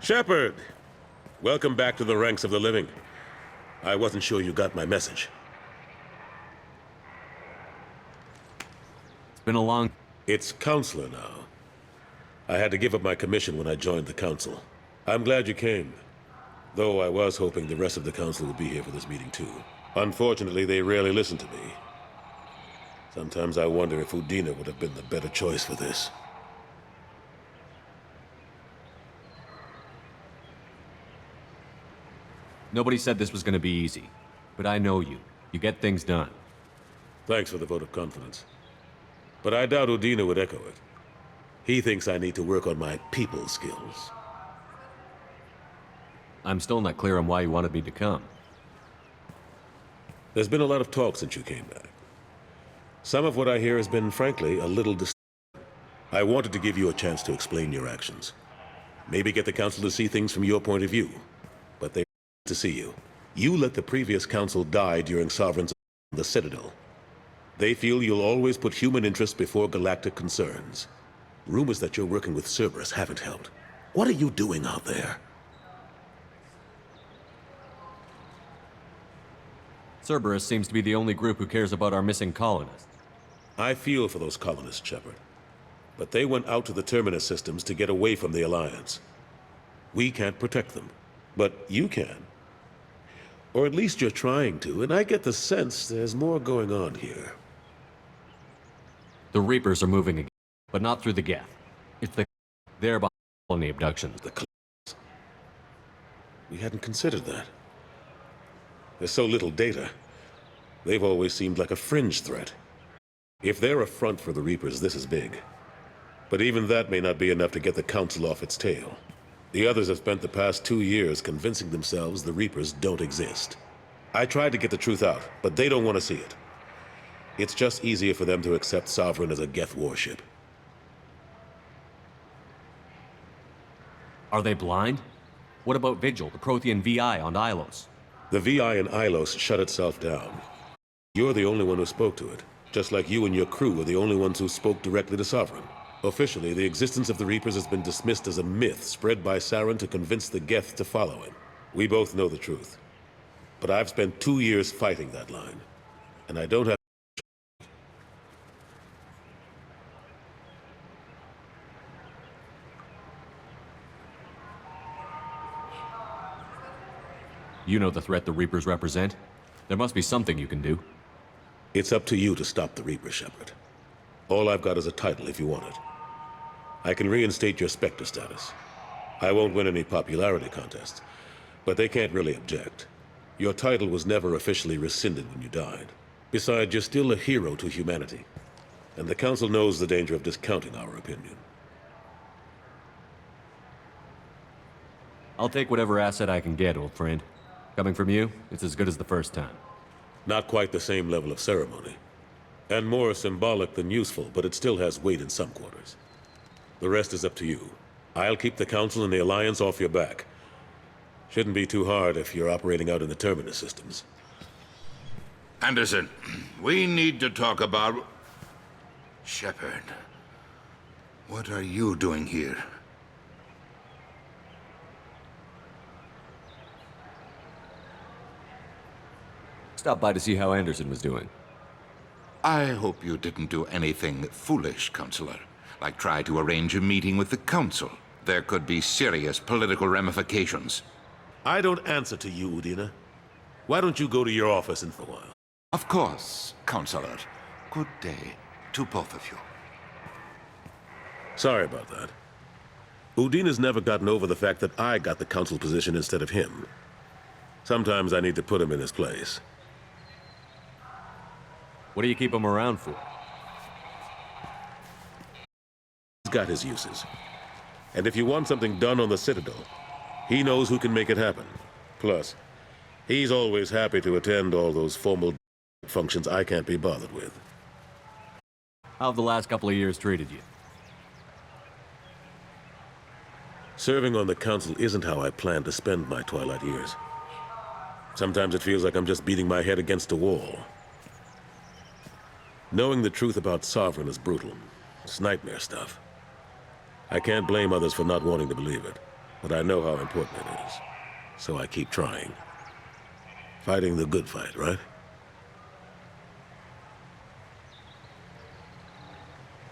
Shepard! Welcome back to the ranks of the living. I wasn't sure you got my message. It's been a long... It's Counselor now. I had to give up my commission when I joined the Council. I'm glad you came. Though I was hoping the rest of the Council would be here for this meeting too. Unfortunately, they rarely listen to me. Sometimes I wonder if Udina would have been the better choice for this. Nobody said this was going to be easy. But I know you. You get things done. Thanks for the vote of confidence. But I doubt Udina would echo it. He thinks I need to work on my people skills. I'm still not clear on why you wanted me to come. There's been a lot of talk since you came back. Some of what I hear has been, frankly, a little disturbing. I wanted to give you a chance to explain your actions. Maybe get the Council to see things from your point of view. But they to see you. You let the previous Council die during Sovereign's on the Citadel. They feel you'll always put human interests before galactic concerns. Rumors that you're working with Cerberus haven't helped. What are you doing out there? Cerberus seems to be the only group who cares about our missing colonists. I feel for those colonists, Shepard. But they went out to the Terminus systems to get away from the Alliance. We can't protect them, but you can. Or at least you're trying to, and I get the sense there's more going on here. The Reapers are moving again, but not through the Geth. It's the they're behind colony abductions. We hadn't considered that. There's so little data. They've always seemed like a fringe threat. If they're a front for the Reapers, this is big. But even that may not be enough to get the Council off its tail. The others have spent the past 2 years convincing themselves the Reapers don't exist. I tried to get the truth out, but they don't want to see it. It's just easier for them to accept Sovereign as a Geth warship. Are they blind? What about Vigil, the Prothean VI on Ilos? The VI in Ilos shut itself down. You're the only one who spoke to it, just like you and your crew were the only ones who spoke directly to Sovereign. Officially, the existence of the Reapers has been dismissed as a myth spread by Saren to convince the Geth to follow him. We both know the truth. But I've spent 2 years fighting that line, and I don't have... You know the threat the Reapers represent. There must be something you can do. It's up to you to stop the Reaper, Shepard. All I've got is a title if you want it. I can reinstate your Spectre status. I won't win any popularity contests, but they can't really object. Your title was never officially rescinded when you died. Besides, you're still a hero to humanity, and the Council knows the danger of discounting our opinion. I'll take whatever asset I can get, old friend. Coming from you, it's as good as the first time. Not quite the same level of ceremony, and more symbolic than useful, but it still has weight in some quarters. The rest is up to you. I'll keep the Council and the Alliance off your back. Shouldn't be too hard if you're operating out in the Terminus systems. Anderson, we need to talk about... Shepard. What are you doing here? Stopped by to see how Anderson was doing. I hope you didn't do anything foolish, Counselor. Like try to arrange a meeting with the Council. There could be serious political ramifications. I don't answer to you, Udina. Why don't you go to your office and for a while? Of course, Counselor. Good day to both of you. Sorry about that. Udina's never gotten over the fact that I got the Council position instead of him. Sometimes I need to put him in his place. What do you keep him around for? He's got his uses. And if you want something done on the Citadel, he knows who can make it happen. Plus, he's always happy to attend all those formal functions I can't be bothered with. How have the last couple of years treated you? Serving on the Council isn't how I plan to spend my twilight years. Sometimes it feels like I'm just beating my head against a wall. Knowing the truth about Sovereign is brutal. It's nightmare stuff. I can't blame others for not wanting to believe it, but I know how important it is. So I keep trying. Fighting the good fight, right?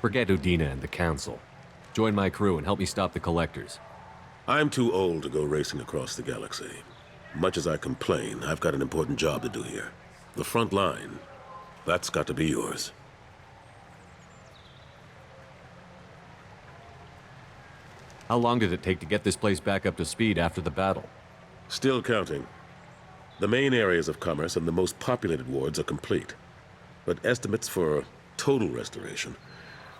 Forget Udina and the Council. Join my crew and help me stop the Collectors. I'm too old to go racing across the galaxy. Much as I complain, I've got an important job to do here. The front line. That's got to be yours. How long did it take to get this place back up to speed after the battle? Still counting. The main areas of commerce and the most populated wards are complete. But estimates for total restoration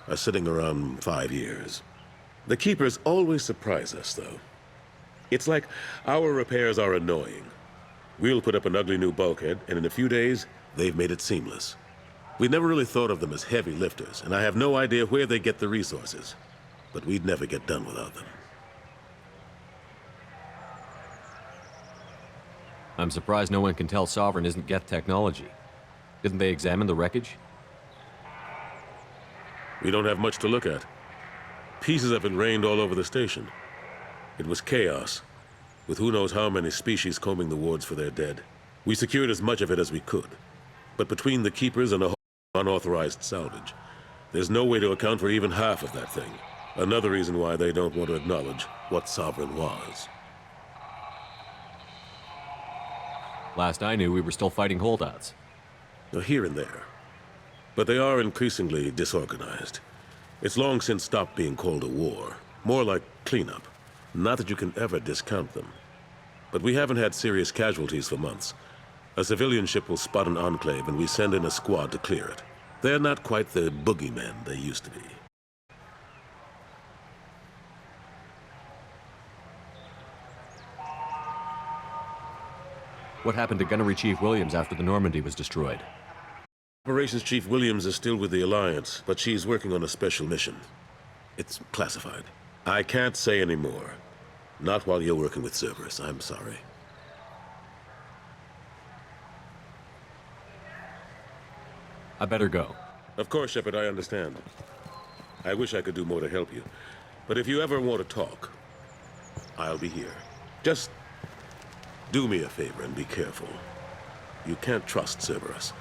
are sitting around 5 years. The Keepers always surprise us, though. It's like our repairs are annoying. We'll put up an ugly new bulkhead, and in a few days, they've made it seamless. We never really thought of them as heavy lifters, and I have no idea where they get the resources. But we'd never get done without them. I'm surprised no one can tell Sovereign isn't Geth technology. Didn't they examine the wreckage? We don't have much to look at. Pieces of it rained all over the station. It was chaos, with who knows how many species combing the wards for their dead. We secured as much of it as we could. But between the Keepers and a whole unauthorized salvage, there's no way to account for even half of that thing. Another reason why they don't want to acknowledge what Sovereign was. Last I knew, we were still fighting holdouts. Here and there. But they are increasingly disorganized. It's long since stopped being called a war. More like cleanup. Not that you can ever discount them. But we haven't had serious casualties for months. A civilian ship will spot an enclave and we send in a squad to clear it. They're not quite the boogeymen they used to be. What happened to Gunnery Chief Williams after the Normandy was destroyed? Operations Chief Williams is still with the Alliance, but she's working on a special mission. It's classified. I can't say any more. Not while you're working with Cerberus, I'm sorry. I better go. Of course, Shepard, I understand. I wish I could do more to help you. But if you ever want to talk, I'll be here. Just do me a favor and be careful. You can't trust Cerberus.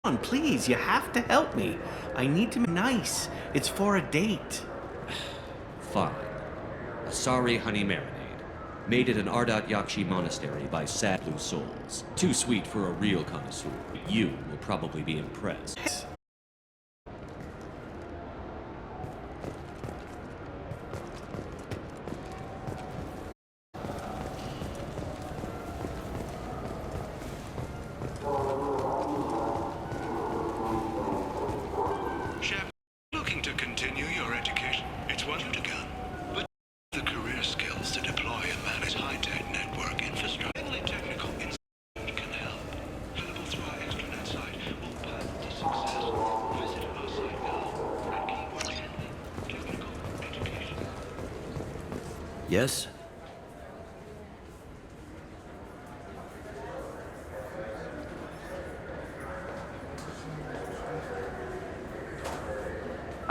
Come on, please, you have to help me. I need to be nice. It's for a date. Fine. A sorry honey marinade. Made at an Ardat Yakshi monastery by sad blue souls. Too sweet for a real connoisseur. You will probably be impressed. Looking to continue your education? It's what you can. But the career skills to deploy and manage high-tech network infrastructure. Only technical institute can help. Available through our extranet site or path to success. Visit our site now at keyword technical education. Yes?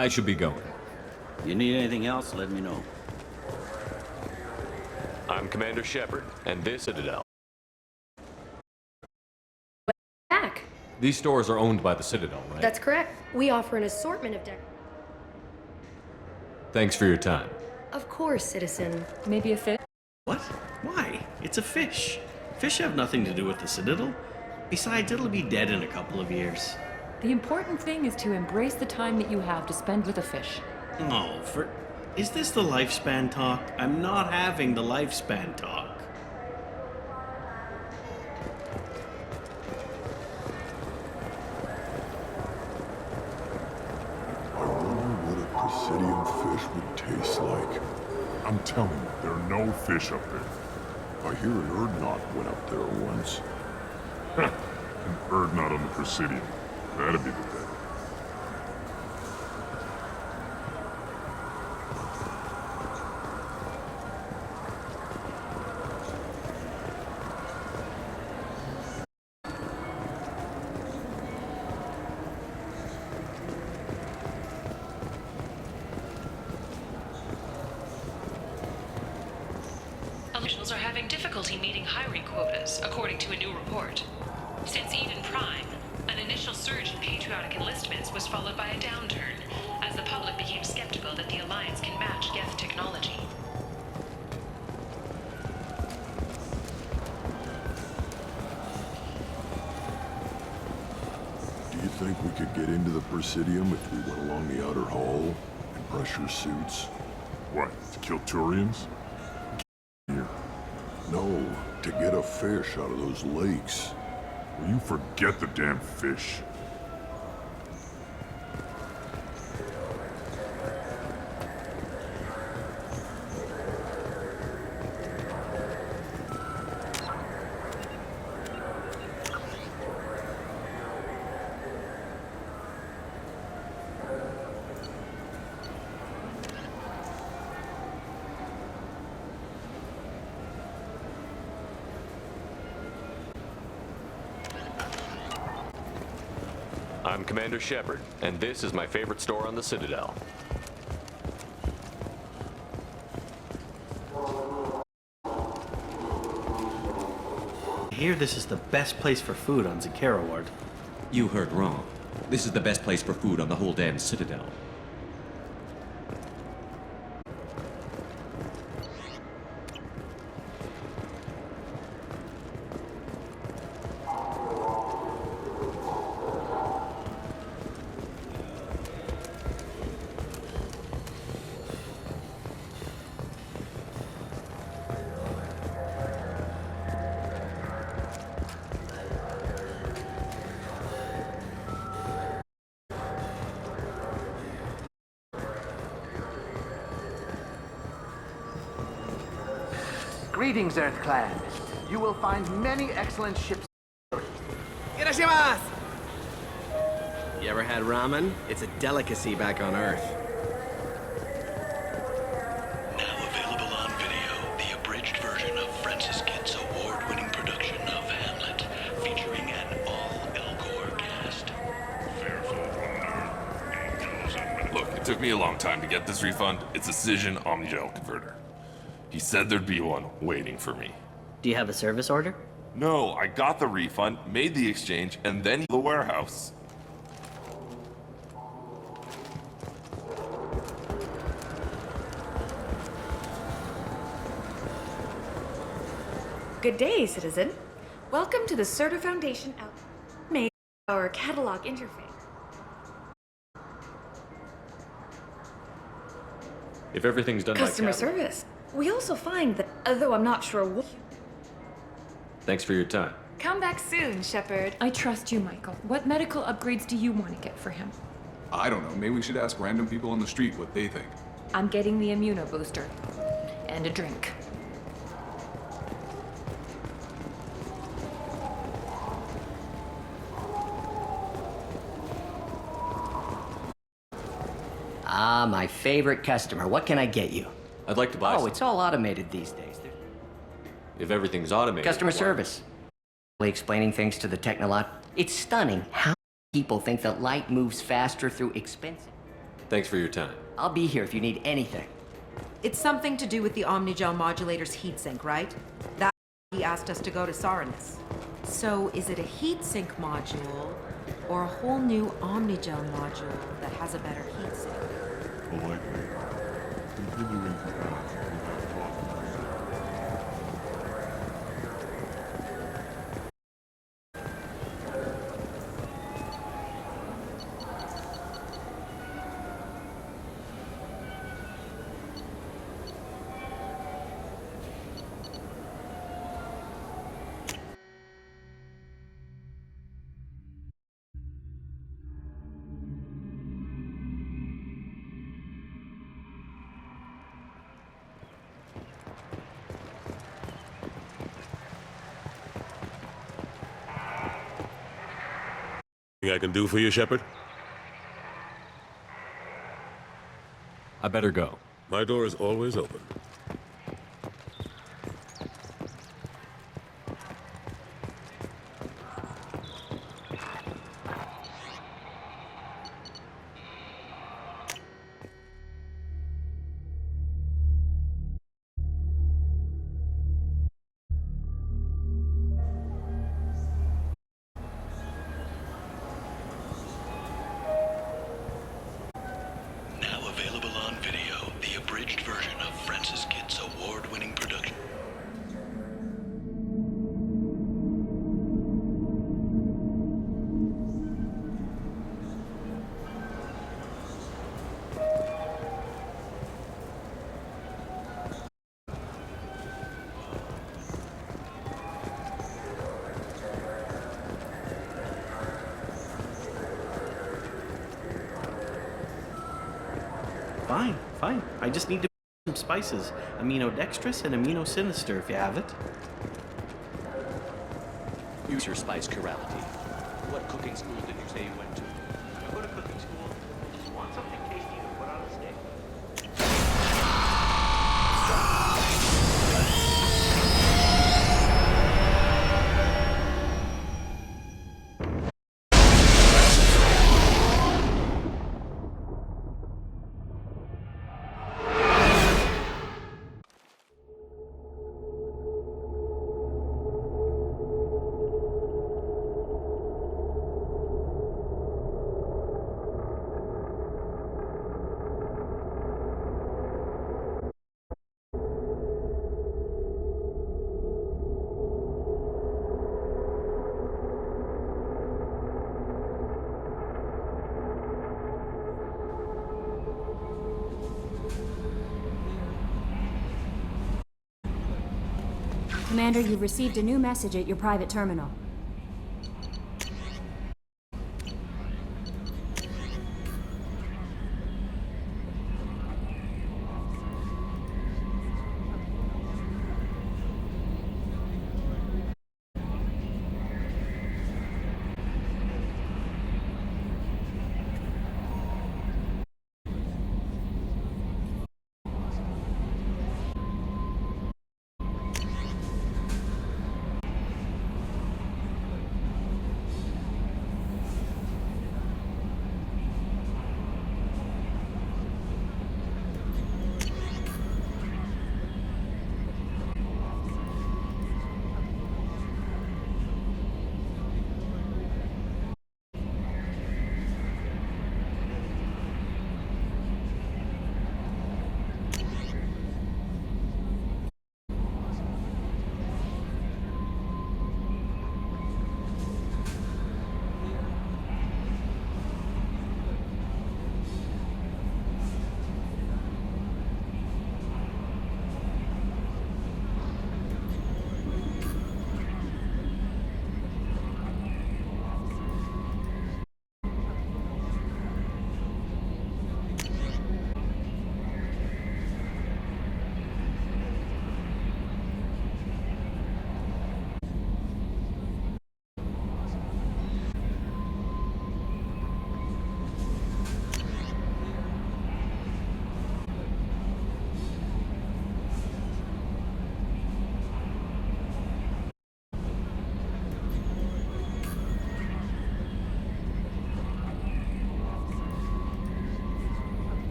I should be going. You need anything else, let me know. I'm Commander Shepard, and this is Citadel. Back. These stores are owned by the Citadel, right? That's correct. We offer an assortment of Thanks for your time. Of course, citizen. Maybe a fish? What? Why? It's a fish. Fish have nothing to do with the Citadel. Besides, it'll be dead in a couple of years. The important thing is to embrace the time that you have to spend with a fish. Oh, is this the lifespan talk? I'm not having the lifespan talk. I wonder what a Presidium fish would taste like. I'm telling you, there are no fish up there. I hear an Urdnot went up there once. An Urdnot on the Presidium. That'd be the day. Officials are having difficulty meeting hiring quotas, according to a new report. Since Eden Prime, an initial surge in patriotic enlistments was followed by a downturn, as the public became skeptical that the Alliance can match Geth technology. Do you think we could get into the Presidium if we went along the outer hall in pressure suits? What, to kill Turians? Here. No, to get a fish out of those lakes. Will you forget the damn fish? I'm Commander Shepard, and this is my favorite store on the Citadel. I hear this is the best place for food on Zakera Ward. You heard wrong. This is the best place for food on the whole damn Citadel. Greetings, EarthClan. You will find many excellent ships. Irashimasu! You ever had ramen? It's a delicacy back on Earth. Now available on video, the abridged version of Francis Kidd's award-winning production of Hamlet, featuring an all-Elcor cast. Look, it took me a long time to get this refund. It's a Cision Omnigel converter. He said there'd be one waiting for me. Do you have a service order? No, I got the refund, made the exchange, and then the warehouse. Good day, citizen. Welcome to the Certa Foundation made our catalog interface. If everything's done Customer by catalog... service. We also find that, although I'm not sure what... Thanks for your time. Come back soon, Shepard. I trust you, Michael. What medical upgrades do you want to get for him? I don't know. Maybe we should ask random people on the street what they think. I'm getting the immuno booster. And a drink. Ah, my favorite customer. What can I get you? I'd like to buy Oh, some. it's all automated these days. If everything's automated... Customer why- service. Explaining things to the technolot. It's stunning how people think that light moves faster through expensive... Thanks for your time. I'll be here if you need anything. It's something to do with the Omnigel modulator's heatsink, right? That he asked us to go to Saranus. So is it a heatsink module or a whole new Omnigel module that has a better heatsink? Politely. Continuing to ask without talking. Anything I can do for you, Shepard? I better go. My door is always open. Now available on video, the abridged version of Francis Kidd's award-winning production. Fine. I just need to some spices. Aminodextrous and aminosinister if you have it. Use your spice chirality. What cooking school did you say you went to? I go to cooking school. Just want something tasty to put on a steak. Commander, you've received a new message at your private terminal.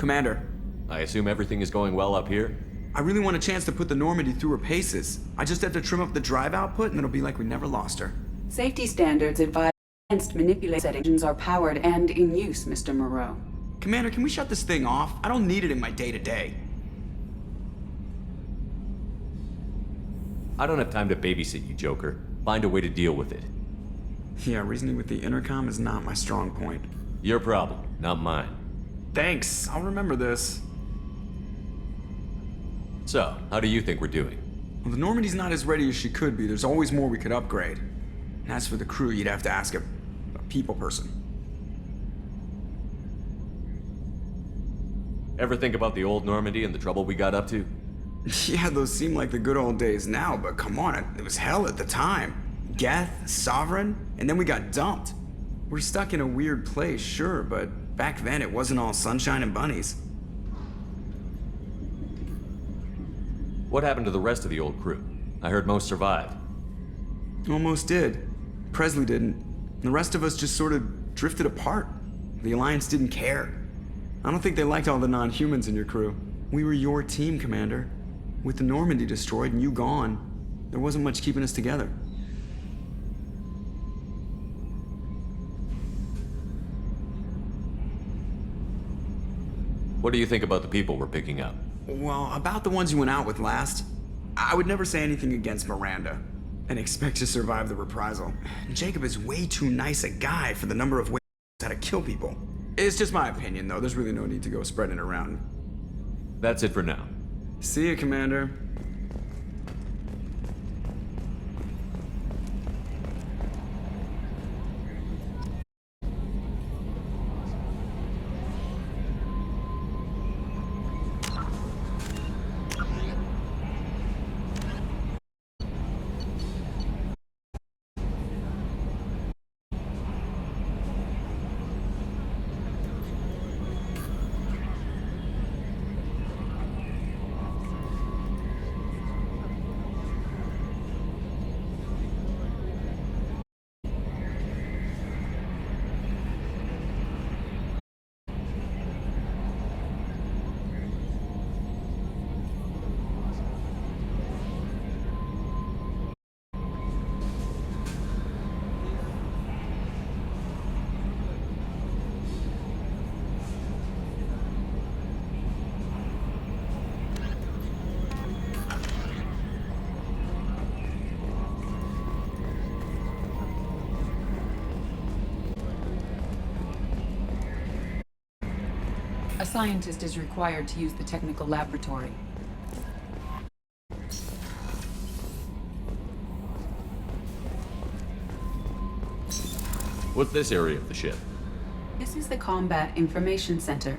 Commander. I assume everything is going well up here? I really want a chance to put the Normandy through her paces. I just have to trim up the drive output and it'll be like we never lost her. Safety standards advise against manipulated settings are powered and in use, Mr. Moreau. Commander, can we shut this thing off? I don't need it in my day-to-day. I don't have time to babysit you, Joker. Find a way to deal with it. Yeah, reasoning with the intercom is not my strong point. Your problem, not mine. Thanks, I'll remember this. So, how do you think we're doing? Well, the Normandy's not as ready as she could be. There's always more we could upgrade. And as for the crew, you'd have to ask a people person. Ever think about the old Normandy and the trouble we got up to? Yeah, those seem like the good old days now, but come on, it was hell at the time. Geth, Sovereign, and then we got dumped. We're stuck in a weird place, sure, but back then it wasn't all sunshine and bunnies. What happened to the rest of the old crew? I heard most survived. Almost did. Presley didn't. The rest of us just sort of drifted apart. The Alliance didn't care. I don't think they liked all the non-humans in your crew. We were your team, Commander. With the Normandy destroyed and you gone, there wasn't much keeping us together. What do you think about the people we're picking up? Well, about the ones you went out with last, I would never say anything against Miranda and expect to survive the reprisal. Jacob is way too nice a guy for the number of ways how to kill people. It's just my opinion, though. There's really no need to go spreading it around. That's it for now. See you, Commander. A scientist is required to use the technical laboratory. What's this area of the ship? This is the Combat Information Center.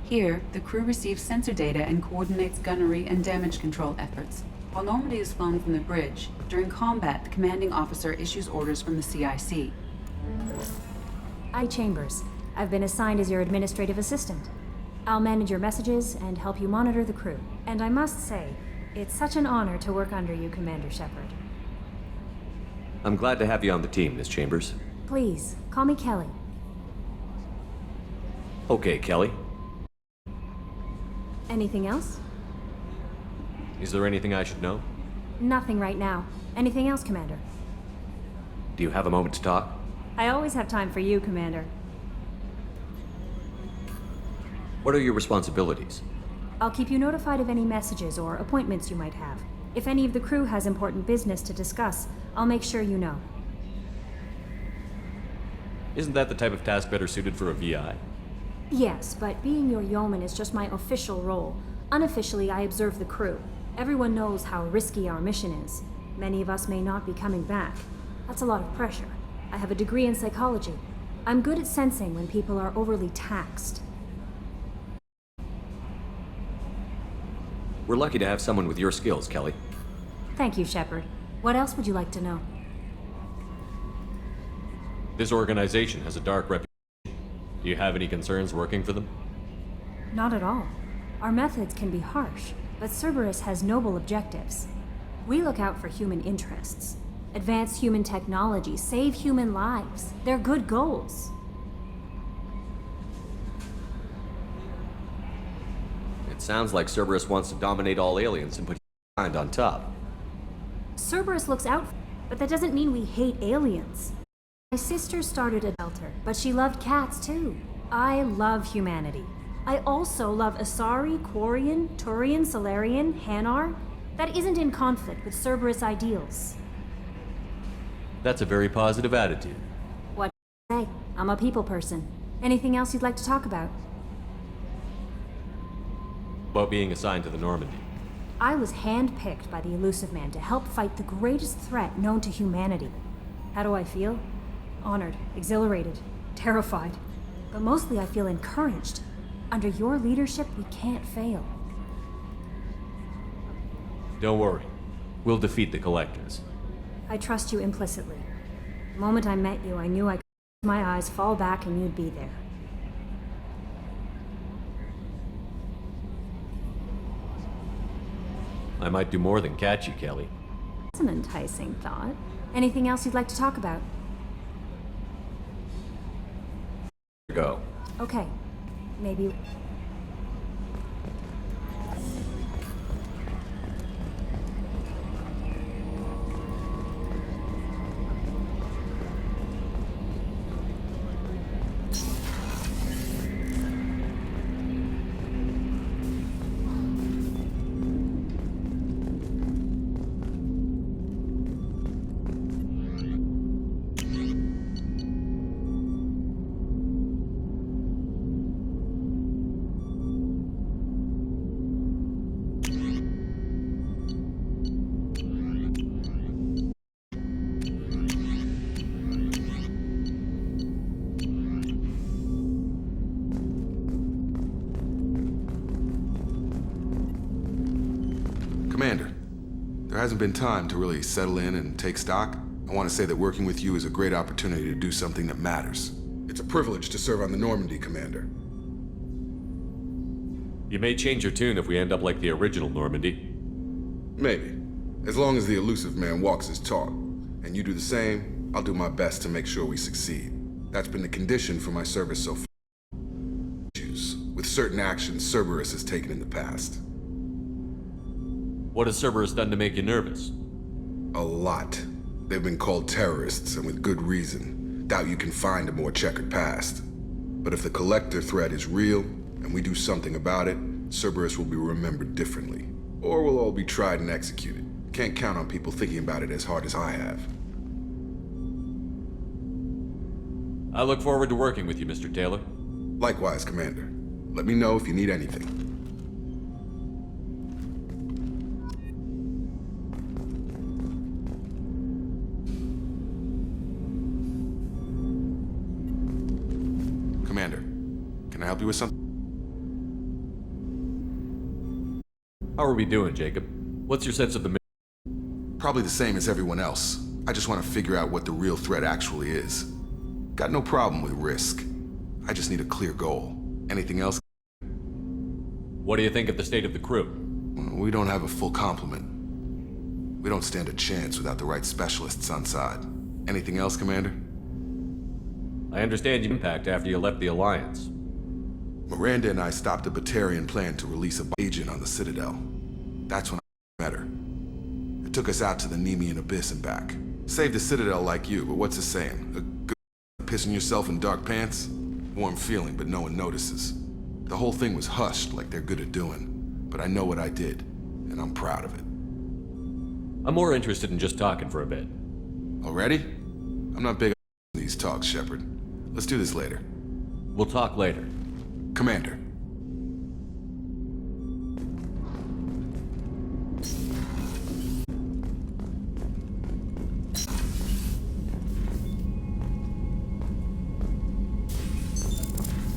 Here, the crew receives sensor data and coordinates gunnery and damage control efforts. While Normandy is flown from the bridge, during combat, the commanding officer issues orders from the CIC. Chambers. I've been assigned as your administrative assistant. I'll manage your messages and help you monitor the crew. And I must say, it's such an honor to work under you, Commander Shepard. I'm glad to have you on the team, Miss Chambers. Please, call me Kelly. Okay, Kelly. Anything else? Is there anything I should know? Nothing right now. Anything else, Commander? Do you have a moment to talk? I always have time for you, Commander. What are your responsibilities? I'll keep you notified of any messages or appointments you might have. If any of the crew has important business to discuss, I'll make sure you know. Isn't that the type of task better suited for a VI? Yes, but being your yeoman is just my official role. Unofficially, I observe the crew. Everyone knows how risky our mission is. Many of us may not be coming back. That's a lot of pressure. I have a degree in psychology. I'm good at sensing when people are overly taxed. We're lucky to have someone with your skills, Kelly. Thank you, Shepard. What else would you like to know? This organization has a dark reputation. Do you have any concerns working for them? Not at all. Our methods can be harsh, but Cerberus has noble objectives. We look out for human interests. Advance human technology, save human lives. They're good goals. sounds like Cerberus wants to dominate all aliens and put kind on top. Cerberus looks out, but that doesn't mean we hate aliens. My sister started a shelter, but she loved cats too. I love humanity. I also love Asari, Quarian, Turian, Solarian, Hanar. That isn't in conflict with Cerberus ideals. That's a very positive attitude. What can I say? I'm a people person. Anything else you'd like to talk about? About being assigned to the Normandy. I was handpicked by the Elusive Man to help fight the greatest threat known to humanity. How do I feel? Honored, exhilarated, terrified. But mostly I feel encouraged. Under your leadership, we can't fail. Don't worry. We'll defeat the Collectors. I trust you implicitly. The moment I met you, I knew I could close my eyes, fall back, and you'd be there. I might do more than catch you, Kelly. That's an enticing thought. Anything else you'd like to talk about? Go. Okay. Maybe... Commander, there hasn't been time to really settle in and take stock. I want to say that working with you is a great opportunity to do something that matters. It's a privilege to serve on the Normandy, Commander. You may change your tune if we end up like the original Normandy. Maybe. As long as the Elusive Man walks his talk, and you do the same, I'll do my best to make sure we succeed. That's been the condition for my service so far. With certain actions Cerberus has taken in the past. What has Cerberus done to make you nervous? A lot. They've been called terrorists, and with good reason. Doubt you can find a more checkered past. But if the Collector threat is real, and we do something about it, Cerberus will be remembered differently. Or we'll all be tried and executed. Can't count on people thinking about it as hard as I have. I look forward to working with you, Mr. Taylor. Likewise, Commander. Let me know if you need anything. Commander, can I help you with something? How are we doing, Jacob? What's your sense of the Probably the same as everyone else. I just want to figure out what the real threat actually is. Got no problem with risk. I just need a clear goal. Anything else? What do you think of the state of the crew? We don't have a full complement. We don't stand a chance without the right specialists on side. Anything else, Commander? I understand your impact after you left the Alliance. Miranda and I stopped a Batarian plan to release a agent on the Citadel. That's when I met her. It took us out to the Nemean Abyss and back. Saved the Citadel like you, but what's the saying? A good pissing yourself in dark pants? Warm feeling, but no one notices. The whole thing was hushed like they're good at doing. But I know what I did, and I'm proud of it. I'm more interested in just talking for a bit. Already? I'm not big on these talks, Shepard. Let's do this later. We'll talk later. Commander.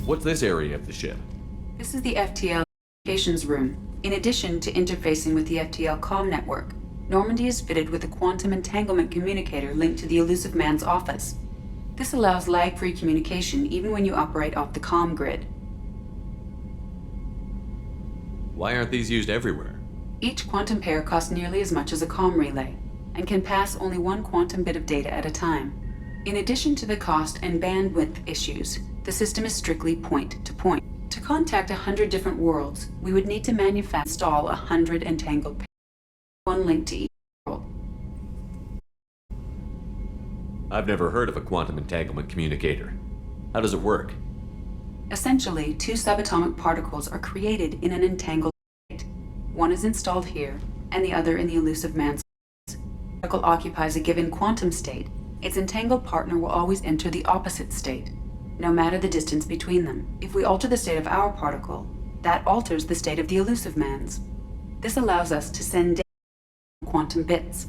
What's this area of the ship? This is the Ftl Applications Room. In addition to interfacing with the Ftl comm network, Normandy is fitted with a quantum entanglement communicator linked to the Elusive Man's office. This allows lag-free communication even when you operate off the comm grid. Why aren't these used everywhere? Each quantum pair costs nearly as much as a comm relay, and can pass only one quantum bit of data at a time. In addition to the cost and bandwidth issues, the system is strictly point-to-point. To contact 100 different worlds, we would need to install 100 entangled pairs, one link to each world. I've never heard of a quantum entanglement communicator. How does it work? Essentially, two subatomic particles are created in an entangled state. One is installed here, and the other in the elusive man's space. The particle occupies a given quantum state. Its entangled partner will always enter the opposite state, no matter the distance between them. If we alter the state of our particle, that alters the state of the elusive man's. This allows us to send data quantum bits.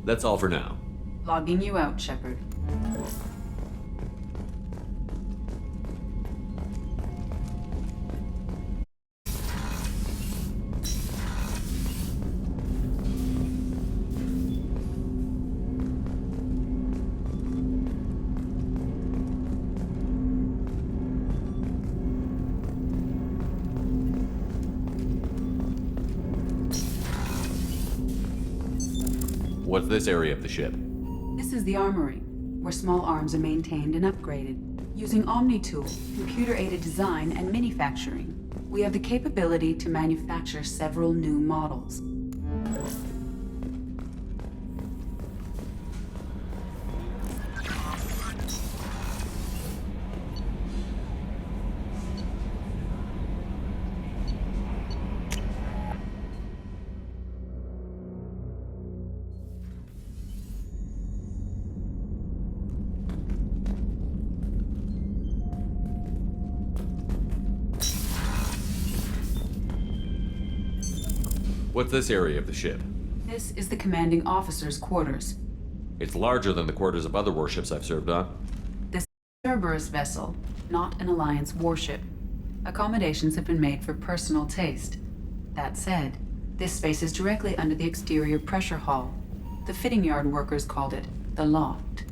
That's all for now. Logging you out, Shepard. What's this area of the ship? This is the armory, where small arms are maintained and upgraded. Using Omni-Tool, computer-aided design, and manufacturing, we have the capability to manufacture several new models. What's this area of the ship? This is the commanding officer's quarters. It's larger than the quarters of other warships I've served on. This is a Cerberus vessel, not an Alliance warship. Accommodations have been made for personal taste. That said, this space is directly under the exterior pressure hull. The fitting yard workers called it the loft.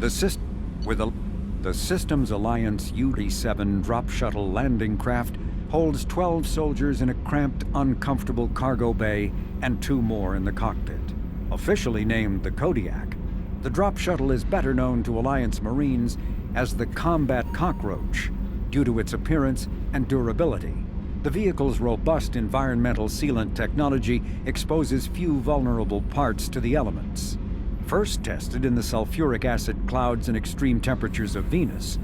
The Systems Alliance UD-7 drop shuttle landing craft holds 12 soldiers in a cramped, uncomfortable cargo bay and 2 more in the cockpit. Officially named the Kodiak, the drop shuttle is better known to Alliance Marines as the Combat Cockroach due to its appearance and durability. The vehicle's robust environmental sealant technology exposes few vulnerable parts to the elements. First tested in the sulfuric acid clouds and extreme temperatures of Venus,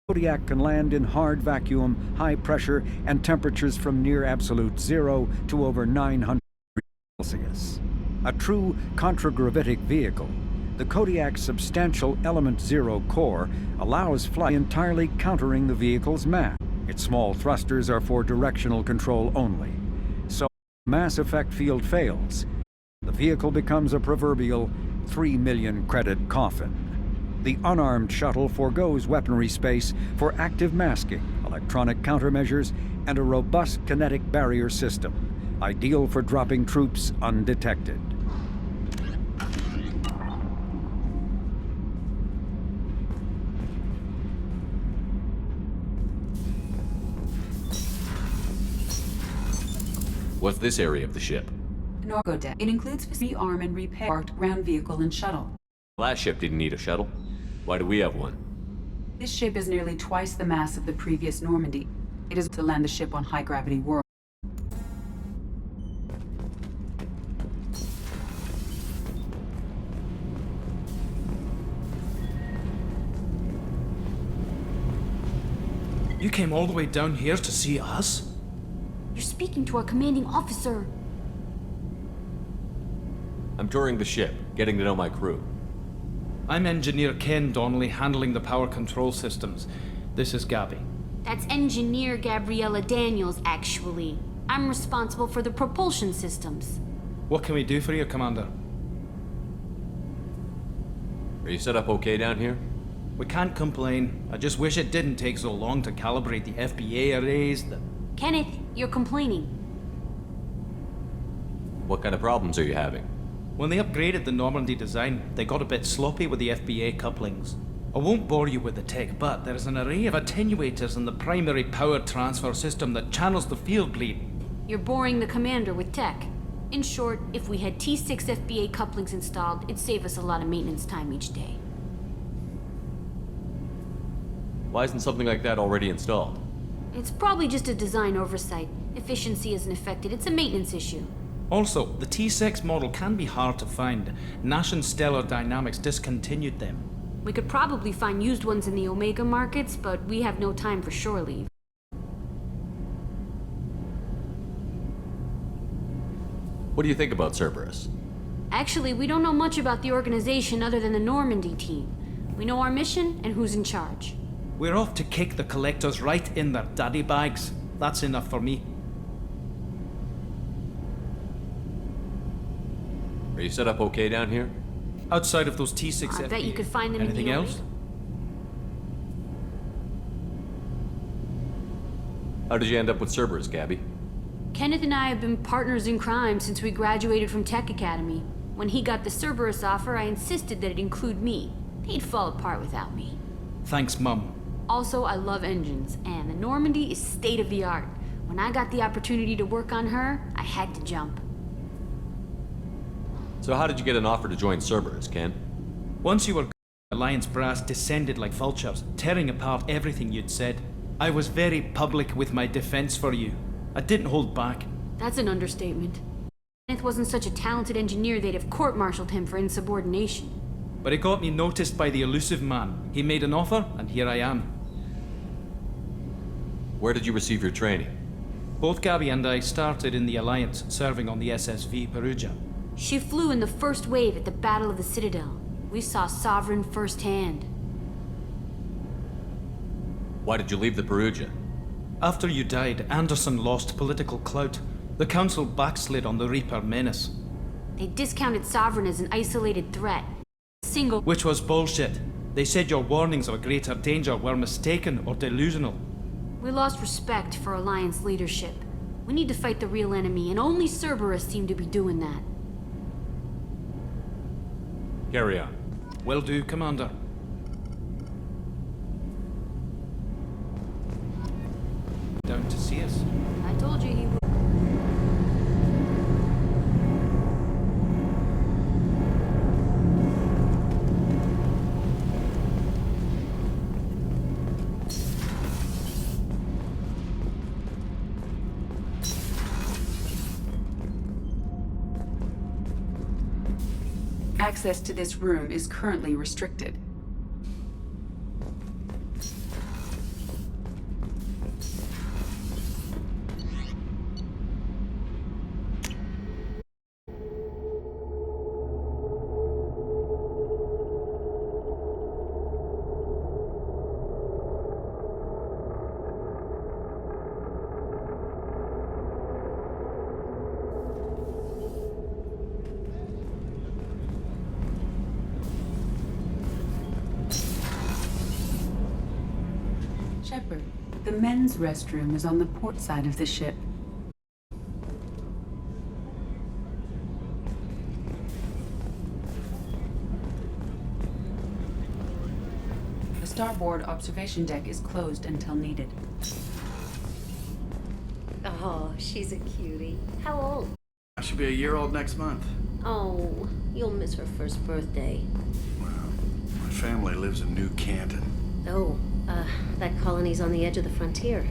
Kodiak can land in hard vacuum, high pressure, and temperatures from near absolute zero to over 900 degrees Celsius. A true contragravitic vehicle, the Kodiak's substantial Element Zero core allows flight entirely countering the vehicle's mass. Its small thrusters are for directional control only. So, if mass effect field fails, the vehicle becomes a proverbial 3 million credit coffin. The unarmed shuttle forgoes weaponry space for active masking, electronic countermeasures, and a robust kinetic barrier system, ideal for dropping troops undetected. What's this area of the ship? Norgo deck. It includes rearm and repair parked ground vehicle and shuttle. Last ship didn't need a shuttle. Why do we have one? This ship is nearly twice the mass of the previous Normandy. It is to land the ship on high-gravity world. You came all the way down here to see us? You're speaking to our commanding officer. I'm touring the ship, getting to know my crew. I'm Engineer Ken Donnelly, handling the power control systems. This is Gabby. That's Engineer Gabriella Daniels, actually. I'm responsible for the propulsion systems. What can we do for you, Commander? Are you set up okay down here? We can't complain. I just wish it didn't take so long to calibrate the FBA arrays. Kenneth, you're complaining. What kind of problems are you having? When they upgraded the Normandy design, they got a bit sloppy with the FBA couplings. I won't bore you with the tech, but there is an array of attenuators in the primary power transfer system that channels the field bleed. You're boring the commander with tech. In short, if we had T6 FBA couplings installed, it'd save us a lot of maintenance time each day. Why isn't something like that already installed? It's probably just a design oversight. Efficiency isn't affected, it's a maintenance issue. Also, the T6 model can be hard to find. Nash and Stellar Dynamics discontinued them. We could probably find used ones in the Omega markets, but we have no time for shore leave. What do you think about Cerberus? Actually, we don't know much about the organization other than the Normandy team. We know our mission and who's in charge. We're off to kick the collectors right in their daddy bags. That's enough for me. Are you set up okay down here? Outside of those T6 I FBA. bet you could find them Anything in the else? How did you end up with Cerberus, Gabby? Kenneth and I have been partners in crime since we graduated from Tech Academy. When he got the Cerberus offer, I insisted that it include me. He'd fall apart without me. Thanks, Mum. Also, I love engines, and the Normandy is state-of-the-art. When I got the opportunity to work on her, I had to jump. So how did you get an offer to join Cerberus, Ken? Once you were gone, Alliance brass descended like vultures, tearing apart everything you'd said. I was very public with my defense for you. I didn't hold back. That's an understatement. Kenneth wasn't such a talented engineer, they'd have court-martialed him for insubordination. But it got me noticed by the elusive man. He made an offer, and here I am. Where did you receive your training? Both Gabby and I started in the Alliance, serving on the SSV Perugia. She flew in the first wave at the Battle of the Citadel. We saw Sovereign firsthand. Why did you leave the Perugia? After you died, Anderson lost political clout. The Council backslid on the Reaper menace. They discounted Sovereign as an isolated threat. Which was bullshit. They said your warnings of a greater danger were mistaken or delusional. We lost respect for Alliance leadership. We need to fight the real enemy, and only Cerberus seemed to be doing that. Carry on. Will do, Commander. ideas. I told you he would. Access to this room is currently restricted. Shepard, the men's restroom is on the port side of the ship. The starboard observation deck is closed until needed. Oh, she's a cutie. How old? She'll be a year old next month. Oh, you'll miss her first birthday. My family lives in New Canton. Oh, that colony's on the edge of the frontier.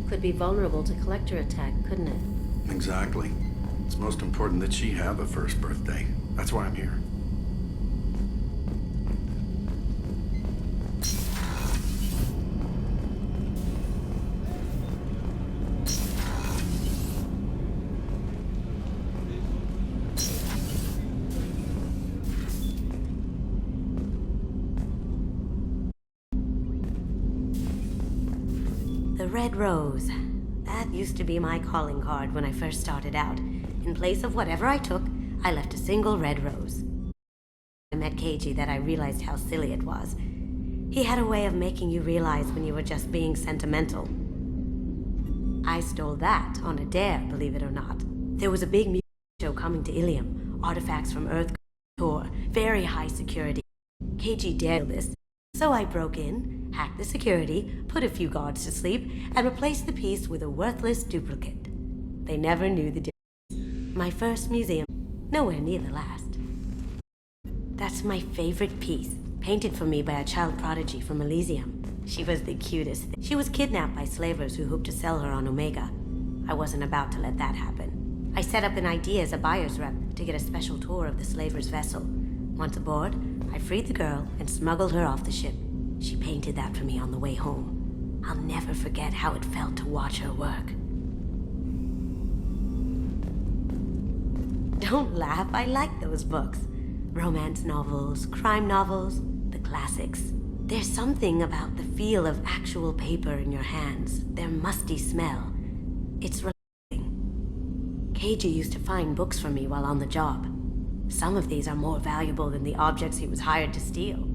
Could be vulnerable to collector attack, couldn't it? Exactly. It's most important that she have a first birthday. That's why I'm here. The Red Rose. That used to be my calling card when I first started out. In place of whatever I took, I left a single red rose. I met KG that I realized how silly it was. He had a way of making you realize when you were just being sentimental. I stole that on a dare, believe it or not. There was a big music show coming to Ilium. Artifacts from Earth tour. Very high security. KG dared this. So I broke in, hacked the security, put a few guards to sleep, and replaced the piece with a worthless duplicate. They never knew the difference. My first museum, nowhere near the last. That's my favorite piece, painted for me by a child prodigy from Elysium. She was the cutest. She was kidnapped by slavers who hoped to sell her on Omega. I wasn't about to let that happen. I set up an idea as a buyer's rep to get a special tour of the slaver's vessel. Once aboard, I freed the girl and smuggled her off the ship. She painted that for me on the way home. I'll never forget how it felt to watch her work. Don't laugh, I like those books. Romance novels, crime novels, the classics. There's something about the feel of actual paper in your hands, their musty smell. It's relaxing. KG used to find books for me while on the job. Some of these are more valuable than the objects he was hired to steal.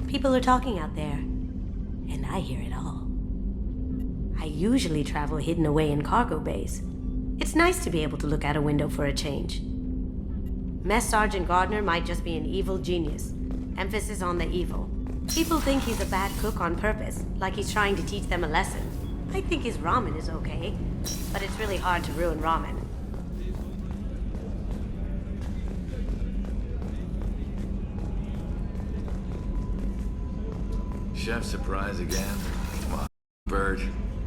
People are talking out there, and I hear it all. I usually travel hidden away in cargo bays. It's nice to be able to look out a window for a change. Mess Sergeant Gardner might just be an evil genius. Emphasis on the evil. People think he's a bad cook on purpose, like he's trying to teach them a lesson. I think his ramen is okay, but it's really hard to ruin ramen. Chef surprise again? Come on, bird.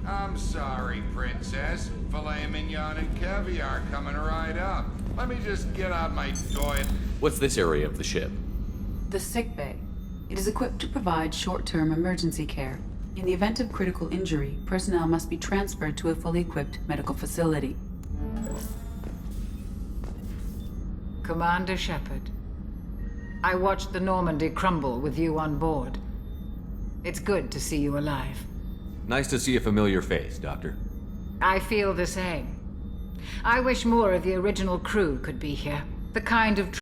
I'm sorry, princess. Filet mignon and caviar coming right up. Let me just get out my toy. What's this area of the ship? The sick bay. It is equipped to provide short-term emergency care. In the event of critical injury, personnel must be transferred to a fully equipped medical facility. Commander Shepard, I watched the Normandy crumble with you on board. It's good to see you alive. Nice to see a familiar face, Doctor. I feel the same. I wish more of the original crew could be here. The kind of